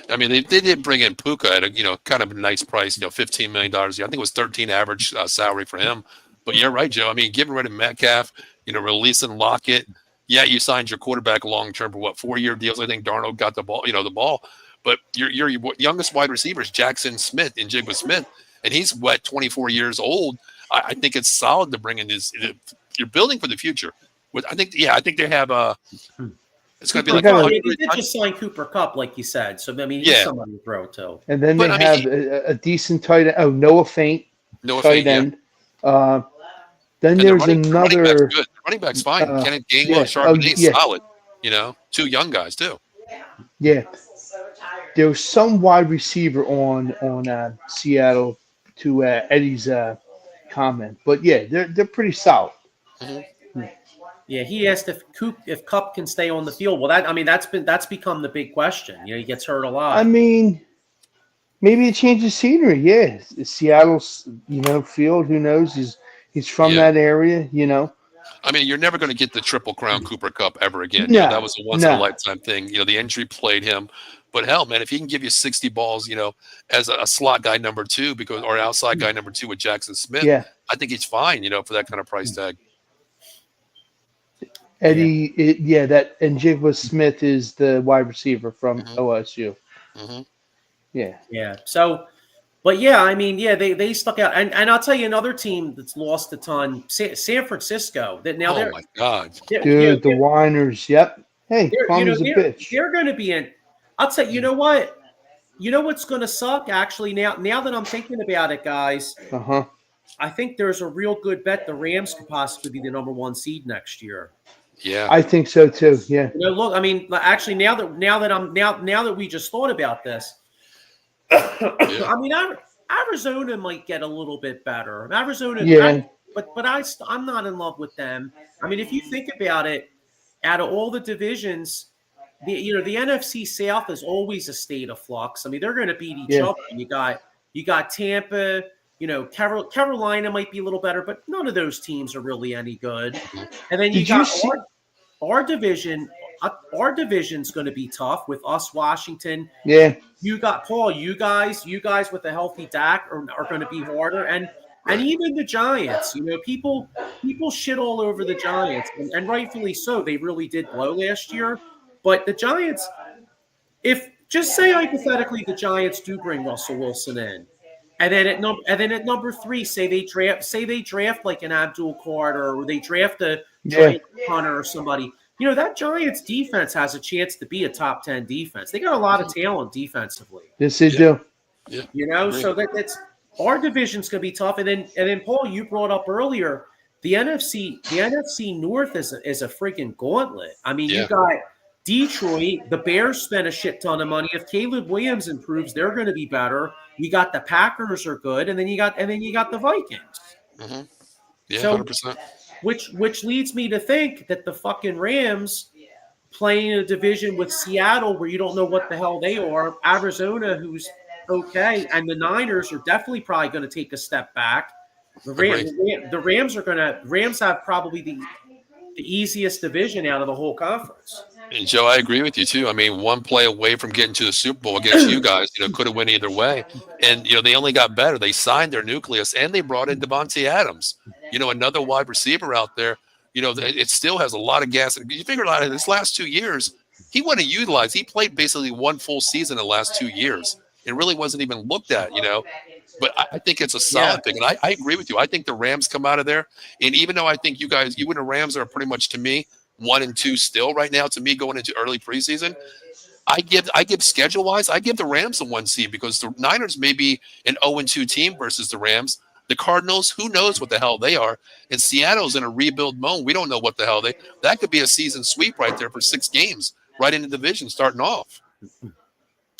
S2: I mean, they did bring in Puka at a kind of a nice price, $15 million. I think it was 13 average salary for him. But you're right, Joe. I mean, getting rid of Metcalf, releasing Lockett. Yeah, you signed your quarterback long term for 4-year deals. I think Darnold got the ball, But your youngest wide receiver is Jackson Smith and Jigba Smith, and he's 24 years old. I think it's solid to bring in this. You're building for the future. I think they have it's going to be like
S1: they did just sign Cooper Kupp, like you said. So I mean, he's somebody to throw to.
S3: And then they have a decent tight end. Oh, Noah Fant, tight end. Yeah. Then there's another.
S2: Running back's fine. Kenneth Gainwell, Charbonnet, solid. 2 young guys too.
S3: Yeah. There was some wide receiver on Seattle to Eddie's comment, but yeah, they're pretty solid.
S2: Mm-hmm.
S1: Yeah, he asked if Cup can stay on the field. Well, that's become the big question. He gets hurt a
S3: I
S1: lot.
S3: mean, maybe a change of scenery. Yeah, Seattle's field. Who knows? He's from
S2: Yeah.
S3: that area.
S2: I mean, you're never going to get the Triple Crown Cooper Cup ever again. That
S3: No,
S2: was a once in a
S3: no.
S2: lifetime thing. The injury played him. But hell, man, if he can give you 60 balls, as a slot guy number 2 or outside guy number 2 with Jackson Smith,
S3: Yeah,
S2: I think he's fine, for that kind of price tag.
S1: Yeah.
S3: and Jigba Smith is the wide receiver from OSU.
S2: Mm-hmm.
S3: Yeah.
S1: Yeah. So, but yeah, I mean, yeah, they stuck out, and I'll tell you another team that's lost a ton, San Francisco. That now
S2: Oh my God,
S3: Dude, the Whiners. Yep. Hey, Palmer's a bitch.
S1: they're going to be in. I'll tell you, you know what? You know what's going to suck actually now that I'm thinking about it, guys. I think there's a real good bet the Rams could possibly be the number 1 seed next year.
S2: Yeah,
S3: I think so too. Yeah.
S1: Look, I mean, actually, now that we just thought about this, I mean, Arizona might get a little bit better. Arizona,
S3: Yeah.
S1: but I'm not in love with them. I mean, if you think about it, out of all the divisions, the NFC South is always a state of flux. I mean, they're going to beat each other. You got Tampa. Carolina might be a little better, but none of those teams are really any good. And then our division. Our division's going to be tough with us, Washington.
S3: Yeah.
S1: You got Paul. You guys with a healthy Dak are going to be harder, and even the Giants. People shit all over the Giants, and rightfully so. They really did blow last year, but the Giants. If just say hypothetically the Giants do bring Russell Wilson in, and then at number 3, say they draft like an Abdul Carter, or they draft a Giant Hunter or somebody. That Giants defense has a chance to be a top 10 defense. They got a lot of talent defensively.
S3: Yes, they do.
S2: Yeah.
S1: So that's our division's going to be tough. And then Paul, you brought up earlier the NFC North is a freaking gauntlet. I mean, you got Detroit. The Bears spent a shit ton of money. If Caleb Williams improves, they're going to be better. You got the Packers are good, and then you got the Vikings.
S2: Mm-hmm. Yeah,
S1: so,
S2: 100%.
S1: Which leads me to think that the fucking Rams playing a division with Seattle where you don't know what the hell they are, Arizona, who's okay, and the Niners are definitely probably going to take a step back. The Rams have probably the easiest division out of the whole conference.
S2: And Joe, I agree with you too. I mean, one play away from getting to the Super Bowl against you guys, could have went either way. And they only got better. They signed their nucleus and they brought in Devontae Adams. Another wide receiver out there. It still has a lot of gas. You figure out in his last 2 years, he wasn't utilized. He played basically one full season in the last 2 years. It really wasn't even looked at, But I think it's a solid pick. And I agree with you. I think the Rams come out of there. And even though I think you and the Rams are pretty much, to me, 1 and 2 still right now, to me, going into early preseason, I give schedule wise, I give the Rams a 1 seed because the Niners may be an 0-2 team versus the Rams. The Cardinals, who knows what the hell they are? And Seattle's in a rebuild mode. We don't know what the hell that could be a season sweep right there for 6 games, right in the division starting off.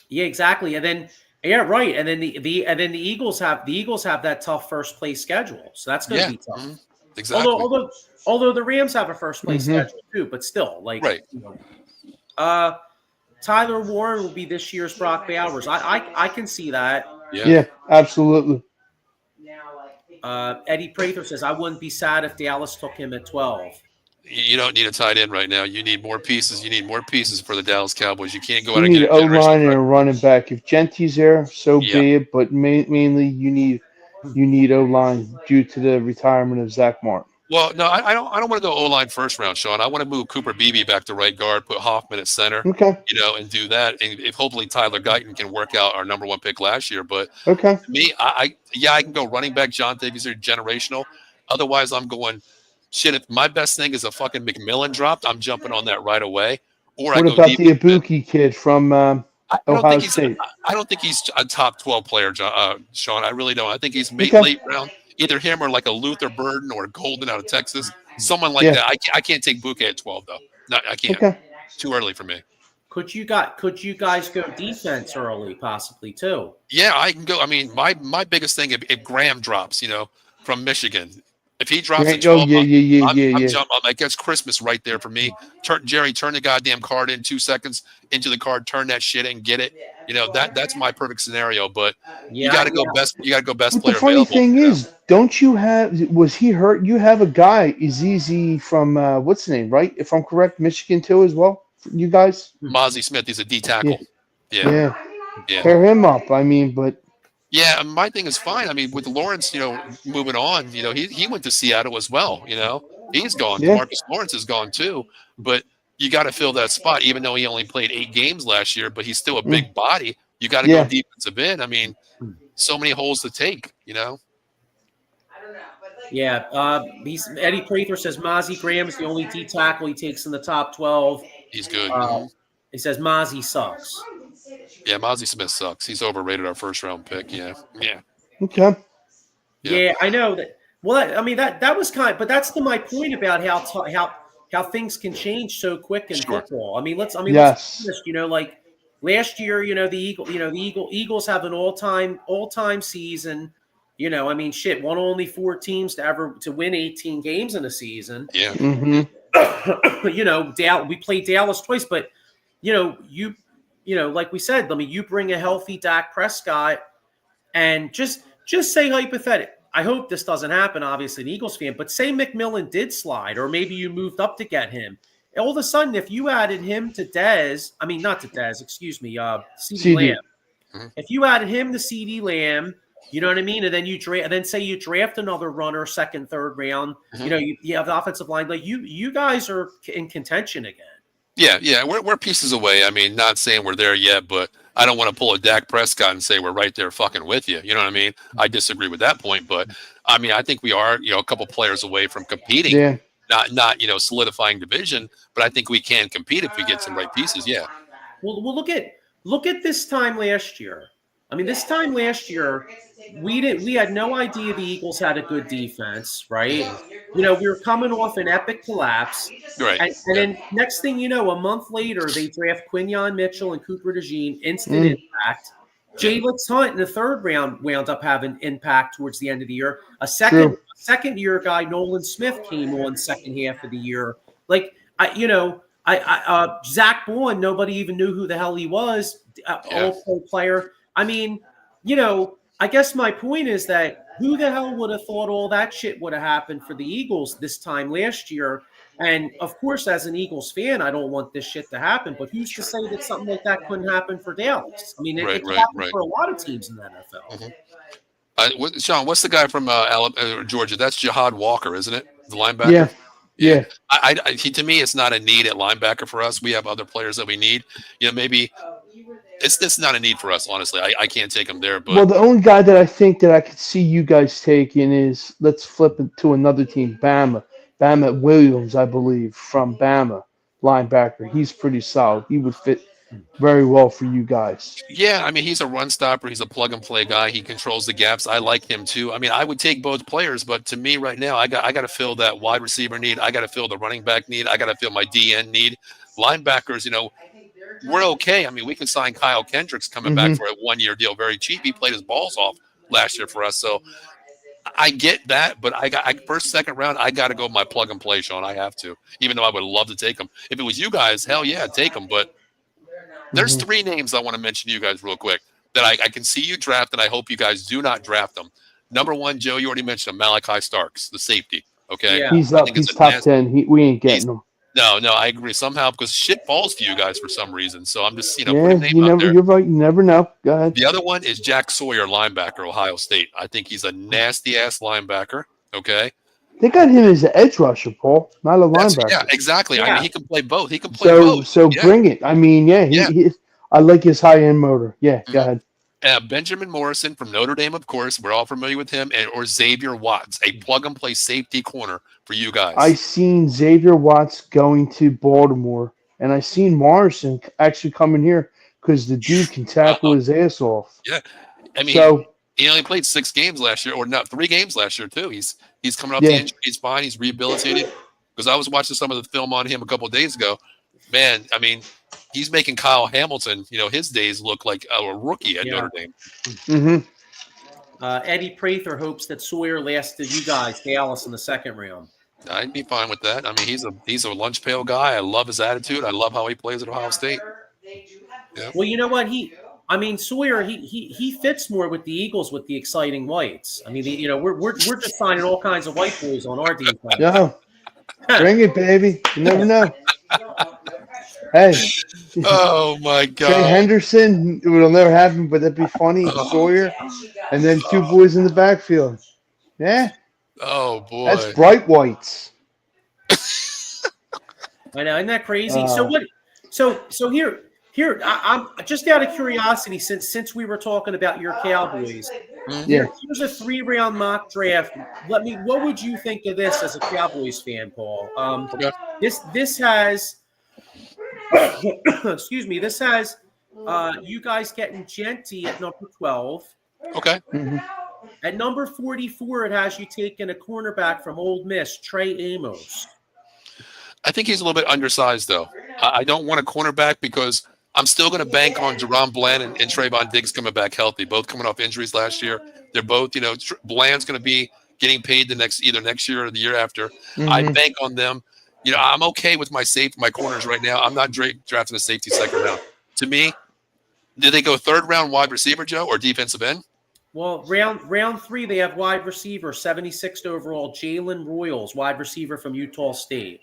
S1: Yeah, exactly. And then right. And then the Eagles have that tough first place schedule. So that's going to be tough.
S2: Mm-hmm. Exactly.
S1: Although the Rams have a first place schedule too, but still,
S2: right.
S1: Tyler Warren will be this year's Brock Bowers. I can see that.
S3: Yeah, absolutely.
S1: Eddie Prather says, I wouldn't be sad if Dallas took him at 12.
S2: You don't need a tight end right now. You need more pieces. You need more pieces for the Dallas Cowboys. You can't go out and get
S3: an O-line and a running back. If Gentry's there, so be it. But mainly you need O-line due to the retirement of Zach Martin.
S2: Well, no, I don't want to go O-line first round, Sean. I want to move Cooper Beebe back to right guard, put Hoffman at center, and do that. And if hopefully Tyler Guyton can work out our number 1 pick last year. But to me, I can go running back. John Davies are generational. Otherwise, I'm going, shit, if my best thing is a fucking McMillan dropped, I'm jumping on that right away. Or
S3: what about the Ibuki kid from Ohio State?
S2: I don't think he's a top 12 player, Sean. I really don't. I think he's late round. Either him or like a Luther Burden or Golden out of Texas. Someone like that. I can't take Bouquet at 12, though. No, I can't.
S3: Okay.
S2: Too early for me.
S1: Could you guys go defense early, possibly, too?
S2: Yeah, I can go. I mean, my biggest thing, if Graham drops, from Michigan, If he drops to
S3: Yeah, oh
S2: 12,
S3: yeah, yeah, yeah,
S2: I'm
S3: yeah, yeah.
S2: jumping. Like, that's Christmas right there for me. Jerry, turn the goddamn card in 2 seconds into the card, turn that shit in, get it. That's my perfect scenario. But you got
S1: Yeah,
S2: to go best. You got to go best
S3: But the
S2: player
S3: funny
S2: available.
S3: thing is, don't you have? Was he hurt? You have a guy, Izizi from what's the name, right? If I'm correct, Michigan too as well. You guys,
S2: Mozzie Smith, he's a D
S3: yeah,
S2: tackle. Yeah,
S3: yeah.
S2: yeah.
S3: Pair him up. I mean, but
S2: Yeah, my thing is fine. I mean, with Lawrence, moving on, he went to Seattle as well. He's gone.
S3: yeah,
S2: Demarcus Lawrence is gone too. But you got to fill that spot, even though he only played 8 games last year. But he's still a
S3: mm,
S2: big body. You got to go
S3: yeah.
S2: defensive end. I mean, so many holes to take.
S1: yeah. Eddie Prather says Mozzie Graham is the only D tackle he takes in the top 12.
S2: He's good.
S1: He says Mozzie sucks.
S2: Yeah, Mozzie Smith sucks. He's overrated, our first round pick. Yeah, yeah,
S3: Okay.
S1: Yeah, I know that. Well, I mean that was but that's my point about how things can change so quick in
S2: sure.
S1: football. Let's be
S3: Yes.
S1: honest. Like last year, the Eagles have an all time season. Shit, one of only 4 teams to win 18 games in a season.
S2: Yeah.
S3: Mm-hmm.
S1: We played Dallas twice, but like we said, you bring a healthy Dak Prescott, and just say hypothetically. I hope this doesn't happen, obviously, an Eagles fan, but say McMillan did slide, or maybe you moved up to get him. All of a sudden, if you added him to not to Dez, excuse me, CeeDee Lamb.
S2: Mm-hmm.
S1: If you added him to CeeDee Lamb, you know what I mean? And then say you draft another runner, second, third round,
S2: Mm-hmm.
S1: You have the offensive line. Like you guys are in contention again.
S2: Yeah, we're pieces away. I mean, not saying we're there yet, but I don't want to pull a Dak Prescott and say we're right there fucking with you. You know what I mean? I disagree with that point, but I mean, I think we are, a couple players away from competing,
S3: Yeah.
S2: not solidifying division, but I think we can compete if we get some right pieces. Yeah.
S1: Well, look at this time last year. This time last year, we had no idea the Eagles had a good defense, right? We were coming off an epic collapse.
S2: Right.
S1: And then next thing you know, a month later, they draft Quinyon Mitchell and Cooper DeJean, instant impact. Jalen Hunt in the third round wound up having impact towards the end of the year. A second year guy, Nolan Smith, came on second half of the year. Zach Bourne, nobody even knew who the hell he was. All-pro player. I guess my point is that who the hell would have thought all that shit would have happened for the Eagles this time last year? And of course, as an Eagles fan, I don't want this shit to happen. But who's to say that something like that couldn't happen for Dallas? It could happen for a lot of teams in the NFL.
S2: Mm-hmm. Sean, what's the guy from Georgia? That's Jihad Walker, isn't it? The linebacker.
S3: Yeah. Yeah.
S2: To me, it's not a need at linebacker for us. We have other players that we need. Maybe it's not a need for us. Honestly, I can't take him there. But
S3: Well, the only guy that I think that I could see you guys taking is, let's flip it to another team, Bama. Bama Williams, I believe, from Bama, linebacker. He's pretty solid. He would fit very well for you guys.
S2: Yeah, he's a run stopper. He's a plug and play guy. He controls the gaps. I like him too. I would take both players, but to me right now, I got to fill that wide receiver need. I got to fill the running back need. I got to fill my DN need. Linebackers, we're okay. We can sign Kyle Kendricks coming back for a 1-year deal, very cheap. He played his balls off last year for us, so I get that. But first, second round, I got to go with my plug and play, Sean. I have to, even though I would love to take him. If it was you guys, hell yeah, take him. But there's 3 names I want to mention to you guys real quick that I can see you draft, and I hope you guys do not draft them. Number 1, Joe, you already mentioned him, Malachi Starks, the safety. Okay,
S1: Yeah.
S3: He's up. He's top 10. We ain't getting him.
S2: No, I agree. Somehow, because shit falls to you guys for some reason. So I'm just, putting
S3: Yeah,
S2: a name out there.
S3: you're right. You never know. Go ahead.
S2: The other one is Jack Sawyer, linebacker, Ohio State. I think he's a nasty-ass linebacker, okay?
S3: They got him as an edge rusher, Paul, not a linebacker.
S2: Yeah, exactly.
S1: Yeah.
S2: He can play both. He can play both.
S3: So bring it. He I like his high-end motor. Yeah, go ahead.
S2: Benjamin Morrison from Notre Dame, of course. We're all familiar with him. Or Xavier Watts, a plug-and-play safety corner for you guys.
S3: I seen Xavier Watts going to Baltimore, and I seen Morrison actually coming here because the dude can tackle his ass off.
S2: Yeah. He only played 6 games last year, or not 3 games last year, too. He's coming off the injury. He's fine. He's rehabilitated. Because I was watching some of the film on him a couple of days ago. Man, he's making Kyle Hamilton, his days look like a rookie at Notre Dame.
S3: Mm-hmm.
S1: Eddie Prather hopes that Sawyer lasted you guys, Dallas, in the second round.
S2: I'd be fine with that. I mean, he's a lunch pail guy. I love his attitude. I love how he plays at Ohio State. Yeah.
S1: Well, you know what? Sawyer, he fits more with the Eagles with the exciting whites. I mean, we're just signing all kinds of white boys on our defense.
S3: Yeah, bring it, baby. You never know. Hey.
S2: Oh my God.
S3: Trey Henderson, it'll never happen, but that'd be funny. Sawyer, and then two boys in the backfield. Yeah.
S2: Oh boy.
S3: That's bright whites.
S1: I know, isn't that crazy? So here, I'm just out of curiosity, since we were talking about your Cowboys.
S3: Yeah.
S1: Here's a 3-round mock draft. What would you think of this as a Cowboys fan, Paul? This has excuse me, this has you guys getting Genty at number 12.
S2: Okay.
S3: Mm-hmm.
S1: At number 44, it has you taking a cornerback from Ole Miss, Trey Amos.
S2: I think he's a little bit undersized, though. I don't want a cornerback because I'm still going to bank on Jerome Bland and Trayvon Diggs coming back healthy, both coming off injuries last year. They're both, Bland's going to be getting paid either next year or the year after.
S3: Mm-hmm.
S2: I bank on them. I'm okay with my corners right now. I'm not drafting a safety second round. To me, did they go third round wide receiver, Joe, or defensive end?
S1: Well, round 3, they have wide receiver, 76th overall, Jalen Royals, wide receiver from Utah State.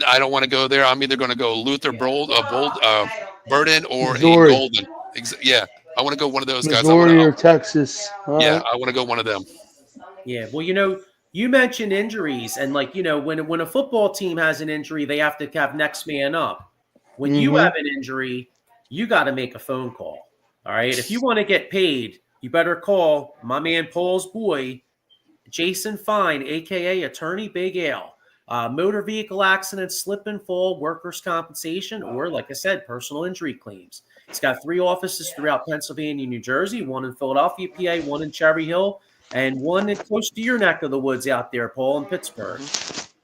S2: I don't want to go there. I'm either going to go Luther Burden or
S3: Missouri.
S2: Golden. Yeah, I want to go one of those guys.
S3: Missouri or Texas.
S2: I want to go one of them.
S1: Yeah, well, you mentioned injuries, and when a football team has an injury, they have to have next man up. When you have an injury, you got to make a phone call. All right, if you want to get paid, you better call my man Paul's boy, Jason Fine, aka Attorney Big Al. Motor vehicle accident, slip and fall, workers' compensation, or like I said, personal injury claims. He's got 3 offices throughout Pennsylvania, New Jersey, 1 in Philadelphia, PA, 1 in Cherry Hill, and 1 close to your neck of the woods out there, Paul, in Pittsburgh.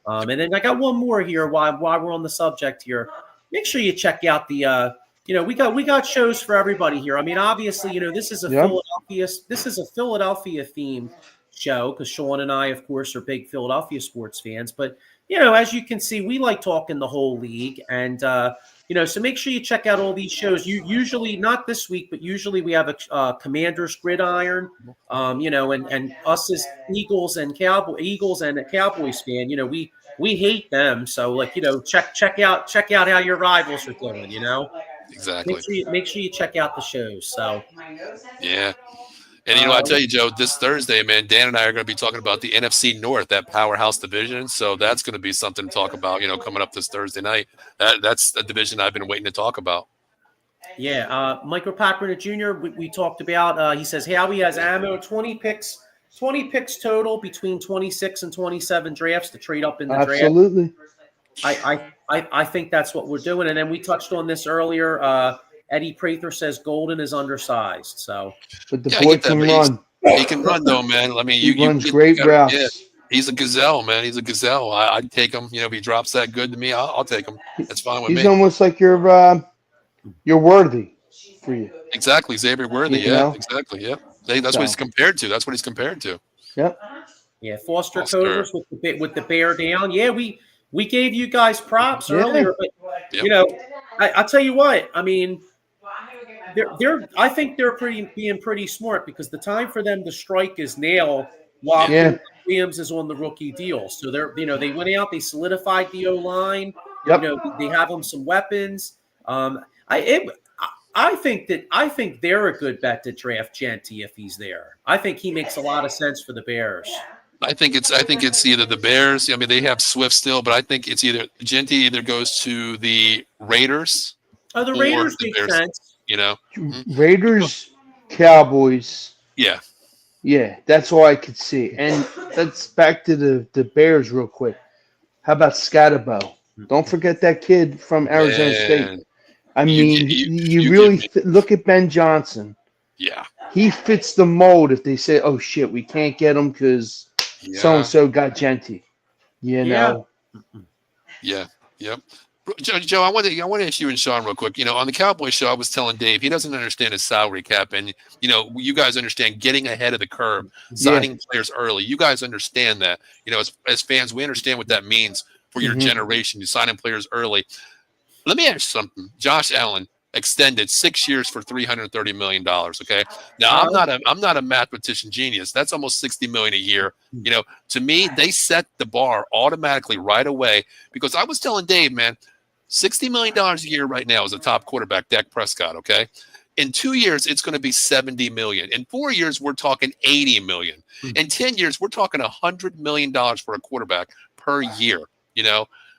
S1: And then I got one more here while we're on the subject here. Make sure you check out the we got shows for everybody here. I mean, obviously, this is a Philadelphia themed show because Sean and I, of course, are big Philadelphia sports fans. But as you can see, we like talking the whole league, and so make sure you check out all these shows. You usually, not this week, but usually we have a Commanders Gridiron, and us as Eagles and a Cowboys fan, we hate them. So check out how your rivals are doing.
S2: Exactly.
S1: Make sure you check out the shows. So
S2: yeah. And I tell you, Joe, this Thursday, man, Dan and I are going to be talking about the NFC North, that powerhouse division. So that's going to be something to talk about, coming up this Thursday night. That's a division I've been waiting to talk about.
S1: Yeah, Michael Packard Jr. We talked about. He says Howie has ammo, 20 picks total between 26 and 27 drafts to trade up in the draft.
S3: Absolutely.
S1: I think that's what we're doing. And then we touched on this earlier. Eddie Prather says Golden is undersized. So,
S3: but the boy can run.
S2: He can run, though, man. I mean,
S3: he runs great routes.
S2: Yeah, he's a gazelle, man. He's a gazelle. I'd take him. If he drops that good to me, I'll take him. That's fine with me.
S3: He's almost like you're worthy for you.
S2: Exactly, Xavier Worthy. Exactly. Yeah, that's what he's compared to. That's what he's compared to.
S3: Yep.
S1: Yeah, Foster Covers with the bear down. Yeah, we gave you guys props earlier, but I'll tell you what. I mean. I think they're being pretty smart because the time for them to strike is now while Williams is on the rookie deal. So they went out, they solidified the O-line.
S3: Yep.
S1: They have them some weapons. I think they're a good bet to draft Genty if he's there. I think he makes a lot of sense for the Bears.
S2: I think it's either the Bears. I mean, they have Swift still, but I think it's either Genty either goes to the Raiders.
S1: Oh, the Raiders make sense.
S3: Raiders, Cowboys.
S2: Yeah.
S3: Yeah, that's all I could see. And let's back to the Bears real quick. How about Scatterbo? Don't forget that kid from Arizona State. I mean, you really look at Ben Johnson.
S2: Yeah.
S3: He fits the mold if they say, oh, shit, we can't get him because so-and-so got Genty.
S2: Yeah. Yep. Joe, I want to ask you and Sean real quick. On the Cowboy show, I was telling Dave he doesn't understand his salary cap, and you guys understand getting ahead of the curve,
S3: Yeah.
S2: signing players early. You guys understand that. As fans, we understand what that means for your generation. You signing players early. Let me ask you something. Josh Allen extended 6 years for $330 million. Okay. Now I'm not a mathematician genius. That's almost $60 million a year. To me, they set the bar automatically right away because I was telling Dave, man, $60 million a year right now is a top quarterback, Dak Prescott. Okay. In 2 years, it's going to be $70 million. In 4 years, we're talking $80 million. In 10 years, we're talking $100 million for a quarterback per year.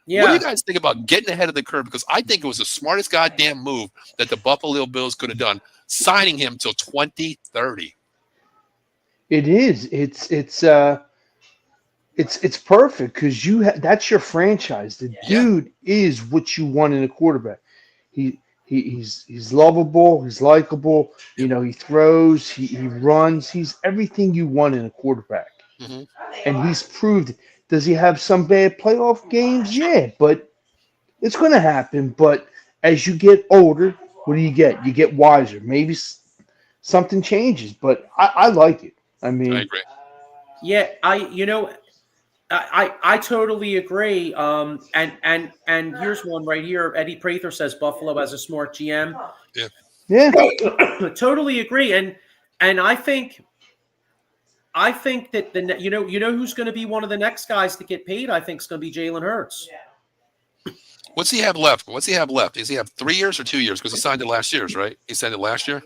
S1: Yeah.
S2: What do you guys think about getting ahead of the curve? Because I think it was the smartest goddamn move that the Buffalo Bills could have done, signing him till 2030.
S3: It is. It's perfect because that's your franchise. The dude is what you want in a quarterback. He's lovable. He's likable. He throws. He runs. He's everything you want in a quarterback.
S2: Mm-hmm.
S3: And he's proved it. Does he have some bad playoff games? Yeah, but it's going to happen. But as you get older, what do you get? You get wiser. Maybe something changes, but I like it. I mean,
S2: I agree.
S1: Yeah, I totally agree. And here's one right here. Eddie Prather says Buffalo has a smart GM.
S3: Yeah.
S1: Totally agree. And I think that who's going to be one of the next guys to get paid. I think is going to be Jalen Hurts.
S2: What's he have left? Does he have 3 years or 2 years? Because he signed it last year, right? He signed it last year.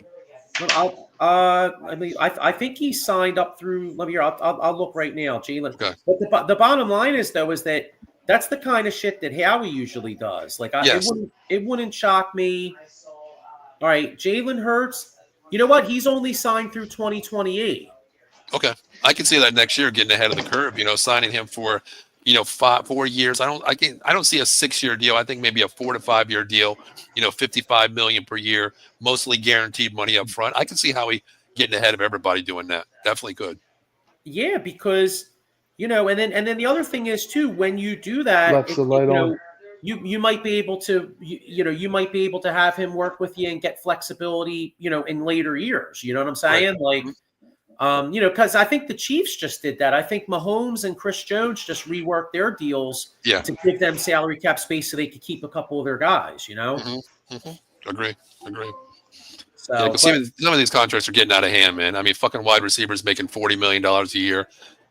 S1: I think he signed up through. Let me hear. I'll look right now, Jalen.
S2: Okay.
S1: But the bottom line is that that's the kind of shit that Howie usually does. Like it wouldn't shock me. All right, Jalen Hurts. You know what? He's only signed through 2028.
S2: Okay, I can see that next year getting ahead of the curve. Signing him for 4 years. I don't see a 6-year deal. I think maybe a 4 to 5 year deal. $55 million per year, mostly guaranteed money up front. I can see how he getting ahead of everybody doing that. Definitely good.
S1: Yeah, because and then the other thing is too, when you do that, you might be able to you might be able to have him work with you and get flexibility in later years. You know what I'm saying?
S2: Right.
S1: Like. Because I think the Chiefs just did that. I think Mahomes and Chris Jones just reworked their deals to give them salary cap space so they could keep a couple of their guys,
S2: Agree.
S1: So,
S2: because some of these contracts are getting out of hand, man. I mean, fucking wide receivers making $40 million a year.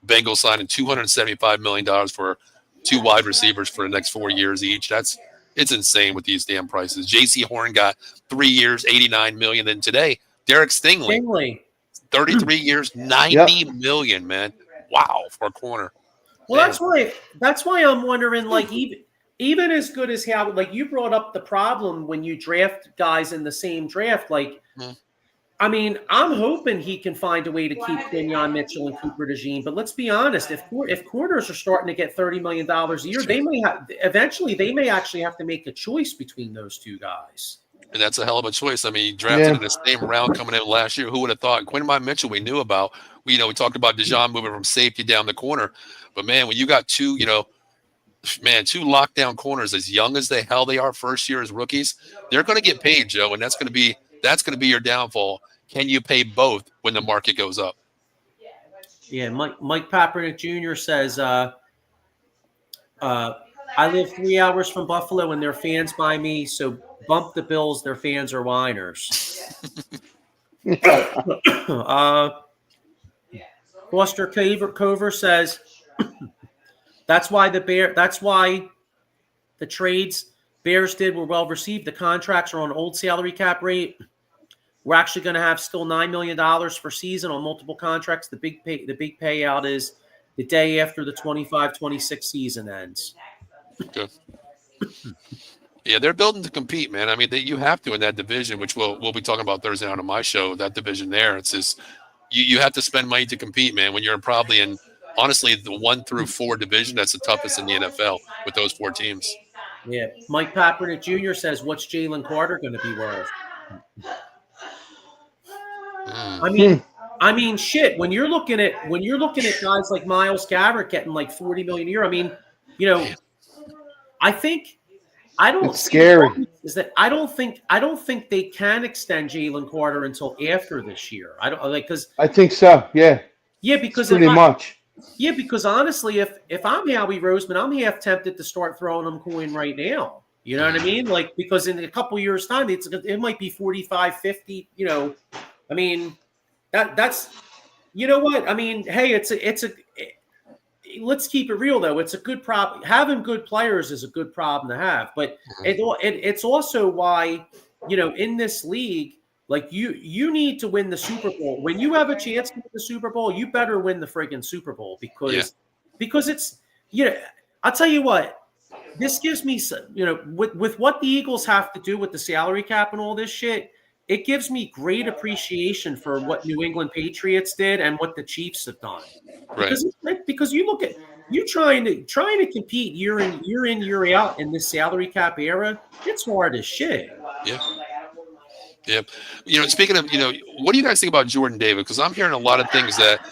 S2: Bengals signing $275 million for 2 wide receivers for the next 4 years each. It's insane with these damn prices. J.C. Horn got 3 years, $89 million. Then today, Derek Stingley. 33 years, $90 million, man. Wow, for a corner.
S1: Well, that's why I'm wondering, like, even as good as how, like, you brought up the problem when you draft guys in the same draft. Like, I mean, I'm hoping he can find a way to keep Kenyon Mitchell and Cooper DeJean. But let's be honest, if corners are starting to get $30 million a year, they may actually have to make a choice between those two guys.
S2: And that's a hell of a choice. I mean, he drafted in the same round coming in last year. Who would have thought? Quinton Mitchell, we knew about. We talked about DeJean moving from safety down the corner. But, man, when you got two lockdown corners as young as they are first year as rookies, they're going to get paid, Joe, and that's going to be your downfall. Can you pay both when the market goes up?
S1: Yeah, Mike Papernick Jr. says, I live 3 hours from Buffalo and their fans by me, so bump the Bills. Their fans are whiners. Foster Cover says that's why the trades Bears did were well received. The contracts are on old salary cap rate. We're actually going to have still $9 million per season on multiple contracts. The big payout is the day after the 25-26 season ends.
S2: Good. Yeah, they're building to compete, man. I mean, you have to in that division, which we'll be talking about Thursday night on my show. That division there, it's just you have to spend money to compete, man. When you're probably in, honestly, the 1 through 4 division, that's the toughest in the NFL with those 4 teams.
S1: Yeah, Mike Papernick Jr. says, "What's Jalen Carter going to be worth?" I mean, shit. When you're looking at guys like Myles Garrett getting like $40 million a year, I mean, I think I don't
S3: It's
S1: see the
S3: scary.
S1: problem is that I don't think they can extend Jalen Carter until after this year. I don't like because
S3: I think so. Yeah,
S1: yeah,
S3: it's
S1: because
S3: pretty much.
S1: yeah, because honestly, if I'm Howie Roseman, I'm half tempted to start throwing him coin right now. You know what I mean? Like because in a couple years' time, it might be 45, 50. You know, I mean that's you know what I mean. Hey, let's keep it real though. It's a good problem. Having good players is a good problem to have, but it's also why in this league, like you need to win the Super Bowl. When you have a chance to win the Super Bowl, you better win the friggin' Super Bowl
S2: Yeah.
S1: because it's I'll tell you what. This gives me with what the Eagles have to do with the salary cap and all this shit. It gives me great appreciation for what New England Patriots did and what the Chiefs have done.
S2: Right.
S1: Because you look at you trying to compete year in year out in this salary cap era, it's hard as shit.
S2: Yeah. Yeah. Speaking of, what do you guys think about Jordan Davis? Because I'm hearing a lot of things that,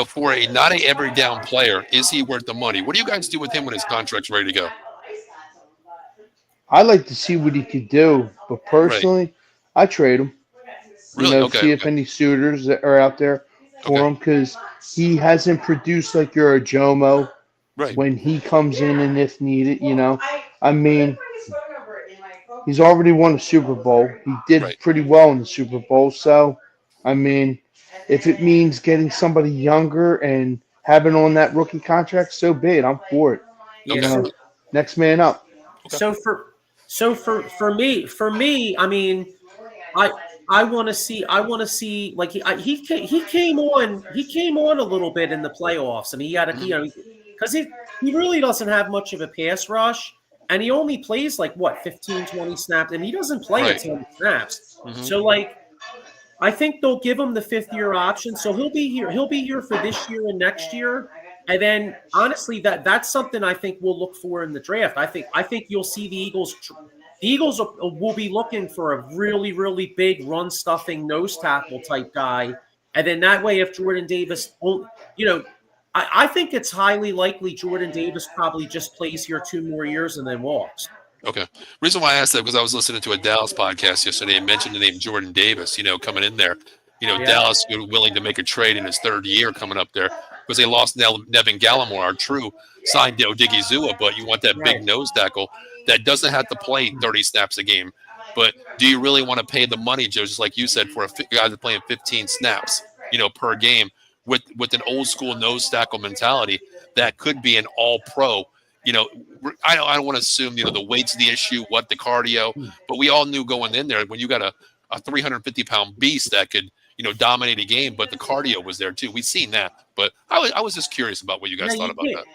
S2: for a not a every down player, is he worth the money? What do you guys do with him when his contract's ready to go?
S3: I like to see what he could do, but
S2: Right.
S3: personally, I trade him.
S2: Really? Okay.
S3: See if any suitors that are out there for him because he hasn't produced like your Jomo
S2: Right.
S3: when he comes in and if needed. I mean, he's already won a Super Bowl. He did
S2: Right.
S3: pretty well in the Super Bowl. So, I mean, if it means getting somebody younger and having on that rookie contract, so be it. I'm for it.
S1: Yeah.
S3: Next man up.
S1: So for me, I mean, I want to see like he came on a little bit in the playoffs. I mean, he had because he really doesn't have much of a pass rush, and he only plays like 15, 20 snaps, and he doesn't play a ton of snaps.
S2: Mm-hmm.
S1: So like, I think they'll give him the 5th-year option, so he'll be here. He'll be here for this year and next year. And then, honestly, that's something I think we'll look for in the draft. I think you'll see the Eagles. The Eagles will be looking for a really, really big run-stuffing nose tackle type guy. And then that way, if Jordan Davis, I think it's highly likely Jordan Davis probably just plays here 2 more years and then walks.
S2: Okay. Reason why I asked that because I was listening to a Dallas podcast yesterday and mentioned the name Jordan Davis, coming in there. Dallas willing to make a trade in his 3rd year coming up there because they lost Nevin Gallimore, our true signed Odigizua, but you want that big nose tackle that doesn't have to play 30 snaps a game. But do you really want to pay the money, Joe, just like you said, for a guy that's playing 15 snaps, per game with an old school nose tackle mentality that could be an all-pro? I don't want to assume, the weight's the issue, what the cardio, but we all knew going in there when you got a 350-pound beast that could, dominate a game, but the cardio was there too. We've seen that, but I was just curious about what you guys thought about that.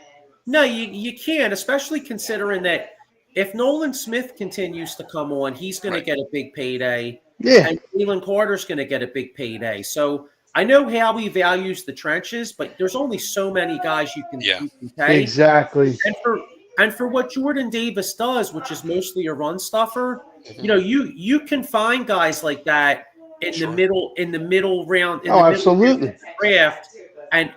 S1: No, you can't, especially considering that if Nolan Smith continues to come on, he's going to get a big payday.
S3: Yeah.
S1: And Jalen Carter's going to get a big payday. So I know Howie values the trenches, but there's only so many guys you can pay.
S3: Exactly.
S1: And for what Jordan Davis does, which is mostly a run stuffer, you can find guys like that in the middle round.
S3: Absolutely.
S1: Draft, and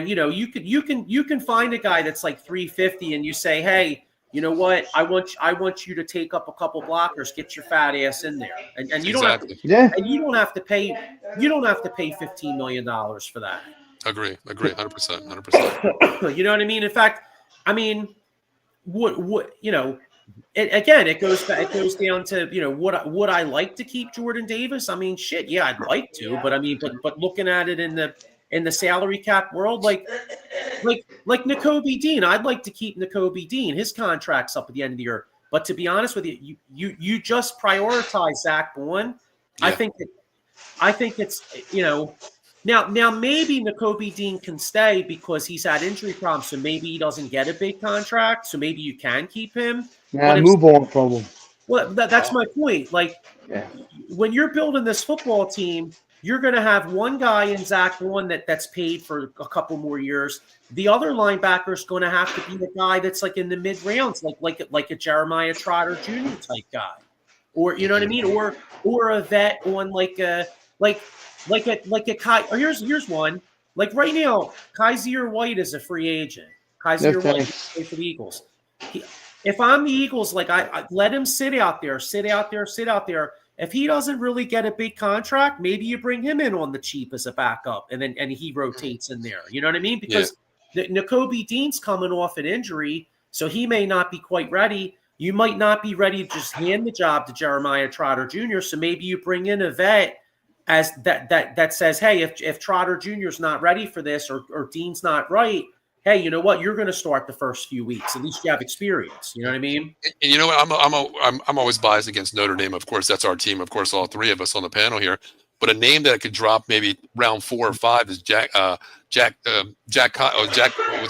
S1: you can find a guy that's like 350, and you say, hey, you know what? I want you to take up a couple blockers, get your fat ass in there, and you don't have to, and you don't have to pay $15 million for that.
S2: Agree, 100%.
S1: You know what I mean? In fact, I mean, what it goes down to would I like to keep Jordan Davis? I mean, shit, yeah, I'd like to, but I mean, but looking at it in the salary cap world, like Nakobe Dean, I'd like to keep Nakobe Dean. His contract's up at the end of the year, but to be honest with you, you just prioritize Zach Bourne. Yeah. I think it's Now maybe Nakobe Dean can stay because he's had injury problems, so maybe he doesn't get a big contract, so maybe you can keep him.
S3: Yeah, move on from him.
S1: Well, that's my point. Like, when you're building this football team, you're going to have one guy in Zach Bourne that's paid for a couple more years. The other linebacker is going to have to be the guy that's like in the mid rounds, like a Jeremiah Trotter Jr. type guy, or you know what I mean, or a vet on like a Kai. Or here's one. Like right now, Kaiser White is a free agent. Kaiser White plays for the Eagles. if I'm the Eagles, like I let him sit out there. If he doesn't really get a big contract, maybe you bring him in on the cheap as a backup, and he rotates in there. You know what I mean? Because Nakobe Dean's coming off an injury, so he may not be quite ready. You might not be ready to just hand the job to Jeremiah Trotter Jr. So maybe you bring in a vet as that says, hey, if Trotter Jr. is not ready for this or Dean's not right, hey, you know what? You're going to start the first few weeks. At least you have experience. You know what I mean?
S2: And you know what? I'm always biased against Notre Dame. Of course, that's our team. Of course, all three of us on the panel here. But a name that could drop maybe round 4 or 5 is Jack what's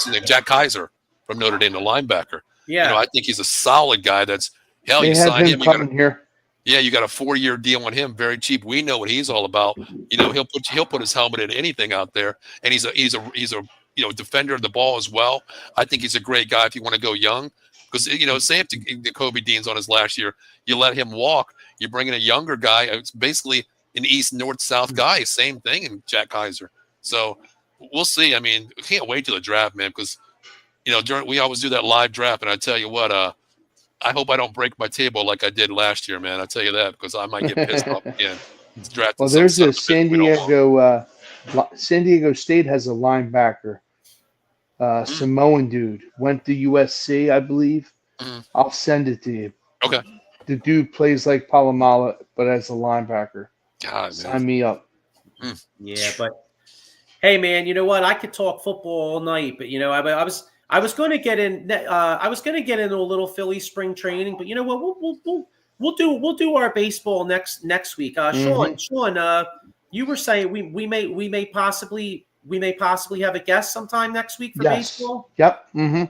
S2: his name? Jack Kaiser from Notre Dame, the linebacker.
S1: Yeah.
S2: You know, I think he's a solid guy. That's hell.
S3: They
S2: You
S3: have
S2: sign
S3: him
S2: him.
S3: coming here.
S2: Yeah, you got a 4-year deal on him, very cheap. We know what he's all about. You know, he'll put his helmet in anything out there, and he's a defender of the ball as well. I think he's a great guy if you want to go young, because say if Kobe Dean's on his last year, you let him walk. You bring in a younger guy. It's basically an East, North, South guy. Same thing in Jack Kaiser. So we'll see. I mean, I can't wait till the draft, man, because we always do that live draft, and I tell you what, I hope I don't break my table like I did last year, man. I'll tell you that, because I might get pissed off again.
S3: Well, there's a San Diego State has a linebacker, Samoan dude. Went to USC, I believe.
S2: Mm-hmm.
S3: I'll send it to you.
S2: Okay.
S3: The dude plays like Palomala, but as a linebacker.
S2: God,
S3: sign me up.
S1: Yeah, but hey, man, you know what? I could talk football all night, but I was going to get in. I was going to get into a little Philly spring training, but you know what? We'll do our baseball next week. Sean, you were saying we may possibly have a guest sometime next week for baseball.
S3: Yep. Mm-hmm.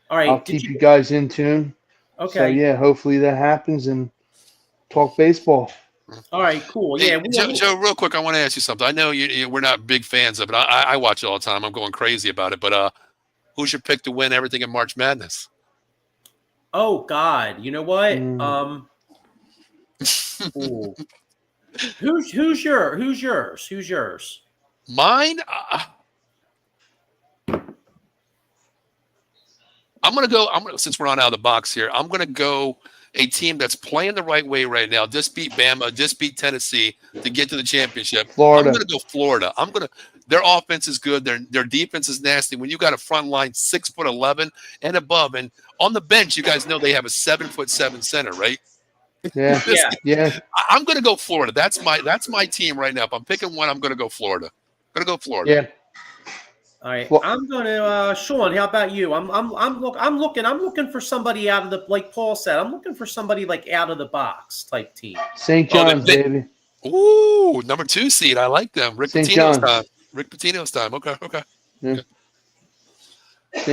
S1: All right.
S3: I'll keep you guys in tune.
S1: Okay.
S3: So yeah, hopefully that happens and talk baseball.
S1: All right. Cool. Yeah.
S2: Hey, Joe, real quick, I want to ask you something. I know we're not big fans of it. I watch it all the time. I'm going crazy about it, but who's your pick to win everything in March Madness?
S1: Oh God, you know what? Who's yours?
S2: Mine. I'm gonna go. Since we're on out of the box here, I'm gonna go a team that's playing the right way right now. Just beat Bama. Just beat Tennessee to get to the championship.
S3: Florida.
S2: I'm gonna go Florida. Their offense is good. Their defense is nasty. When you got a front line 6'11" and above, and on the bench, you guys know they have a 7'7" center, right?
S3: Yeah. Yeah.
S2: I'm gonna go Florida. That's my team right now. If I'm picking one, I'm gonna go Florida. I'm gonna go Florida.
S3: Yeah.
S1: All right. Well, I'm gonna Sean. How about you? I'm looking for somebody out of the, like Paul said. I'm looking for somebody like out of the box type team.
S3: St. John's, baby.
S2: Ooh, number 2 seed. I like them. Rick
S3: St.
S2: Pitino's
S3: John's.
S2: time. Rick Pitino's time. Okay.
S3: Yeah.
S2: Okay.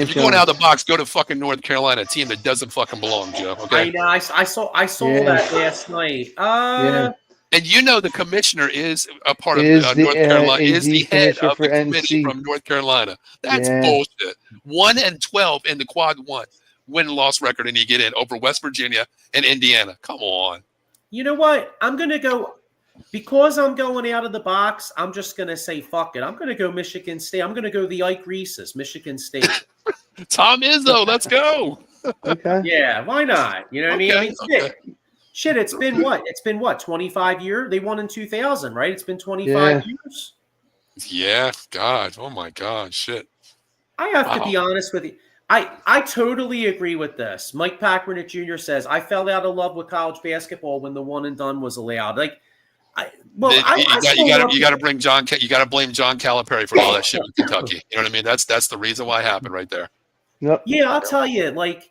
S2: If you're going out of the box, go to fucking North Carolina, a team that doesn't fucking belong, Joe. Okay.
S1: I know. I saw that last night.
S2: And the commissioner is a part of North Carolina. Is the head of the committee from North Carolina. That's bullshit. 1-12 in the quad 1 win-loss record, and you get in over West Virginia and Indiana. Come on.
S1: You know what? I'm gonna go. Because I'm going out of the box, I'm just going to say, fuck it. I'm going to go Michigan State. I'm going to go the Ike Reese's, Michigan State.
S2: Tom Izzo, let's go.
S3: Okay.
S1: Yeah, why not? You know what I mean? Shit, it's been what? It's been what, 25 years? They won in 2000, right? It's been 25 years?
S2: Yeah, God. Oh, my God. Shit.
S1: I have to be honest with you. I totally agree with this. Mike Packernick Jr. says, I fell out of love with college basketball when the one and done was allowed. Like, you
S2: got to bring John. You got to blame John Calipari for all that shit in Kentucky. You know what I mean? That's the reason why it happened right there.
S3: Yep.
S1: Yeah, I'll tell you. Like,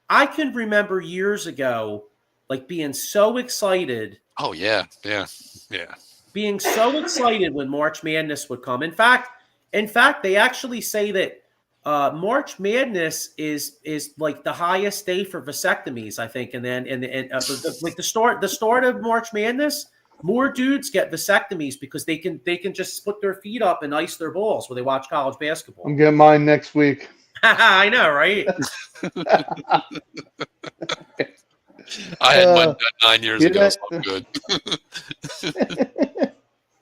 S1: I can remember years ago, like being so excited.
S2: Oh yeah.
S1: Being so excited when March Madness would come. In fact, they actually say that March Madness is like the highest day for vasectomies, I think, and then like the start of March Madness, more dudes get vasectomies because they can just put their feet up and ice their balls while they watch college basketball.
S3: I'm getting mine next week.
S1: I know, right?
S2: I had mine done 9 years ago. So I'm good.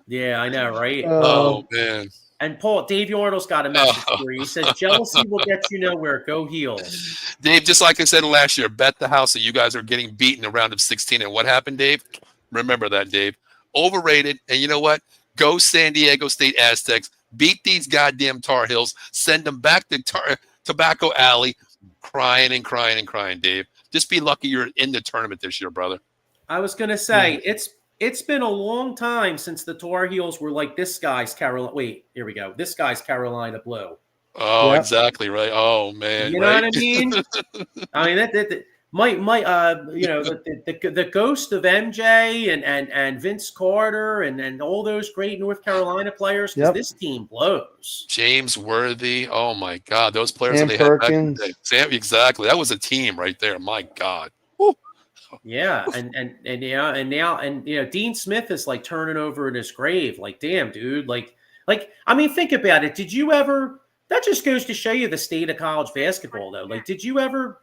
S1: Yeah, I know, right?
S2: Oh man.
S1: And Paul, Dave Yarnell's got a message for you. He says, jealousy will get you nowhere. Go Heels.
S2: Dave, just like I said last year, bet the house that you guys are getting beaten in round of 16. And what happened, Dave? Remember that, Dave. Overrated. And you know what? Go San Diego State Aztecs. Beat these goddamn Tar Heels. Send them back to Tobacco Alley. Crying and crying and crying, Dave. Just be lucky you're in the tournament this year, brother.
S1: I was going to say, it's been a long time since the Tar Heels were like this guy's Carolina. Wait, here we go. This guy's Carolina Blue.
S2: Oh, yep. Exactly right. Oh man,
S1: you know what I mean? I mean the ghost of MJ and Vince Carter and all those great North Carolina players. Because this team blows.
S2: James Worthy. Oh my God, those players
S3: Sam
S2: that they
S3: Perkins.
S2: had back in the day. Exactly, that was a team right there. My God.
S1: Yeah, and now Dean Smith is like turning over in his grave. Like, damn, dude. Like I mean, think about it. Did you ever? That just goes to show you the state of college basketball, though. Like, did you ever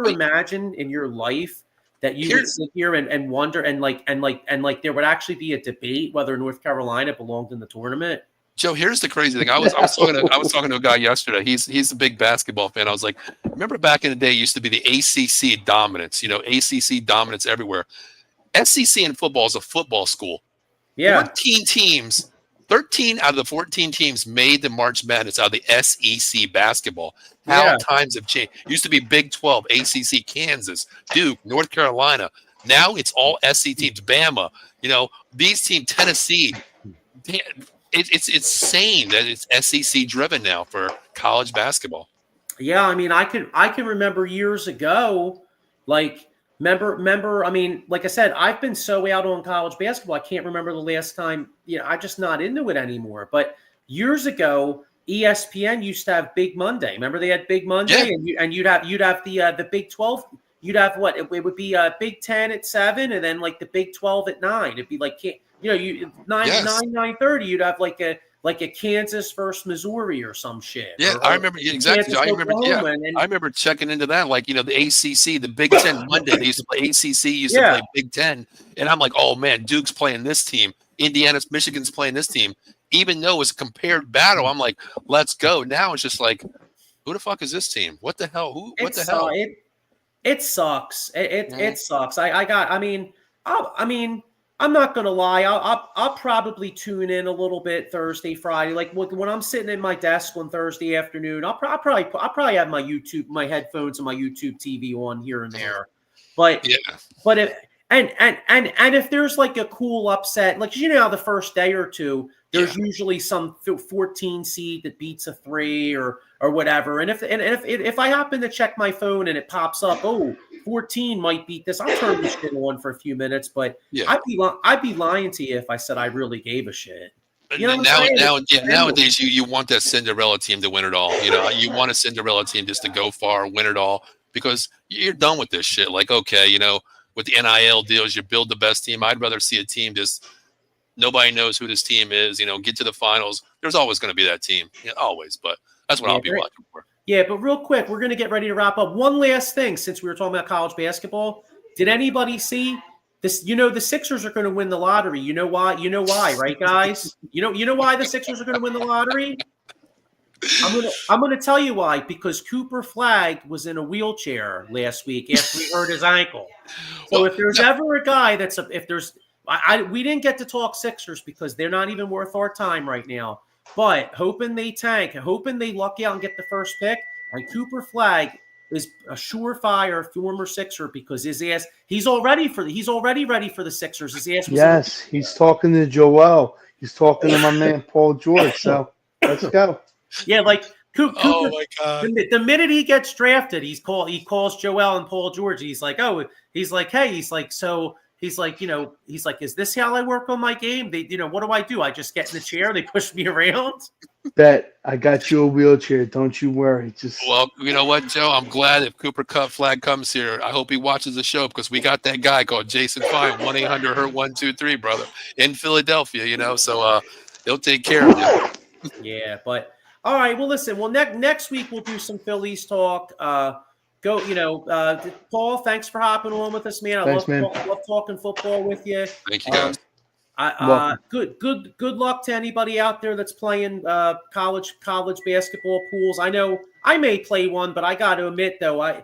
S1: imagine in your life that you would sit here and wonder and there would actually be a debate whether North Carolina belonged in the tournament?
S2: Joe, here's the crazy thing. I was talking to a guy yesterday. He's a big basketball fan. I was like, remember back in the day, it used to be the ACC dominance. ACC dominance everywhere. SEC in football is a football school.
S1: Yeah,
S2: 14 teams. 13 out of the 14 teams made the March Madness out of the SEC basketball. How times have changed. It used to be Big 12, ACC, Kansas, Duke, North Carolina. Now it's all SEC teams. Bama, these teams, Tennessee. It's insane that it's SEC driven now for college basketball.
S1: Yeah, I mean, I can remember years ago, Remember, I mean, like I said, I've been so out on college basketball, I can't remember the last time, I'm just not into it anymore. But years ago, ESPN used to have Big Monday. Remember they had Big Monday, and you'd have the Big 12. You'd have what? It would be Big 10 at 7, and then like the Big 12 at 9. It'd be like 9:30. You'd have like a Kansas versus Missouri or some shit.
S2: Yeah, I remember exactly. I remember checking into that. Like, the ACC, the Big 10 Monday, they used to play ACC, used to play Big 10. And I'm like, oh man, Duke's playing this team. Michigan's playing this team. Even though it's a compared battle, I'm like, let's go. Now it's just like, who the fuck is this team? What the hell? What the hell?
S1: It sucks. It sucks. I'm not gonna lie. I'll probably tune in a little bit Thursday, Friday. Like when I'm sitting at my desk on Thursday afternoon, I'll probably have my headphones and my YouTube TV on here and there. But if there's like a cool upset, like the first day or two, there's usually some 14 seed that beats a 3 or whatever. And if I happen to check my phone and it pops up, 14 might beat this, I'll turn this shit on for a few minutes. But I'd be lying to you if I said I really gave a shit.
S2: Nowadays, you want that Cinderella team to win it all. You want a Cinderella team just to go far, win it all, because you're done with this shit. Like, okay, with the NIL deals, you build the best team. I'd rather see a team just nobody knows who this team is. Get to the finals. There's always going to be that team, always. But that's what I'll be watching for.
S1: Yeah, but real quick, we're going to get ready to wrap up. One last thing, since we were talking about college basketball, did anybody see this? The Sixers are going to win the lottery. You know why? Right, guys? You know why the Sixers are going to win the lottery? I'm going to tell you why. Because Cooper Flagg was in a wheelchair last week after he hurt his ankle. So if there's ever a guy we didn't get to talk Sixers because they're not even worth our time right now. But hoping they tank, hoping they luck out and get the first pick. And Cooper Flagg is a surefire former Sixer because his ass he's already ready for the Sixers. His ass was
S3: he's talking to Joel. He's talking to my man Paul George. So let's go.
S1: Yeah, like Cooper.
S2: Oh my God!
S1: The minute he gets drafted, he calls Joel and Paul George. He's like, hey, is this how I work on my game? What do I do? I just get in the chair, they push me around.
S3: Bet I got you a wheelchair. Don't you worry.
S2: Well, you know what, Joe? I'm glad if Cooper Flagg comes here. I hope he watches the show because we got that guy called Jason Fine, 1-800-HURT-123, brother, in Philadelphia. So he'll take care of you.
S1: Yeah, but all right. Well, listen. Well, next week we'll do some Phillies talk. Paul, thanks for hopping on with us, man. I love talking football with you.
S2: Thank you, guys.
S1: Good luck to anybody out there that's playing college basketball pools. I know I may play one, but I got to admit though, I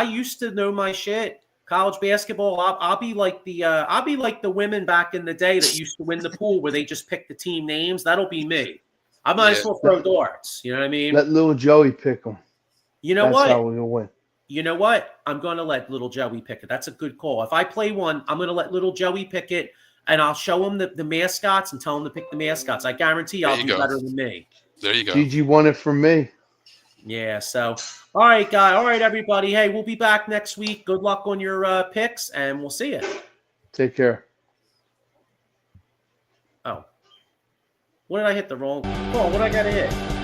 S1: used to know my shit. College basketball, I'll be like the women back in the day that used to win the pool where they just pick the team names. That'll be me. I might as well throw darts. You know what I mean?
S3: Let little Joey pick them.
S1: You know
S3: That's
S1: what?
S3: how we'll win.
S1: You know what? I'm going to let little Joey pick it. That's a good call. If I play one, I'm going to let little Joey pick it, and I'll show him the mascots and tell him to pick the mascots. I guarantee I'll do better than me.
S2: There you go.
S3: GG won it from me.
S1: Yeah, so, all right, guy. All right, everybody. Hey, we'll be back next week. Good luck on your picks, and we'll see you.
S3: Take care.
S1: Oh. What did I hit the wrong? Oh, what did I got to hit?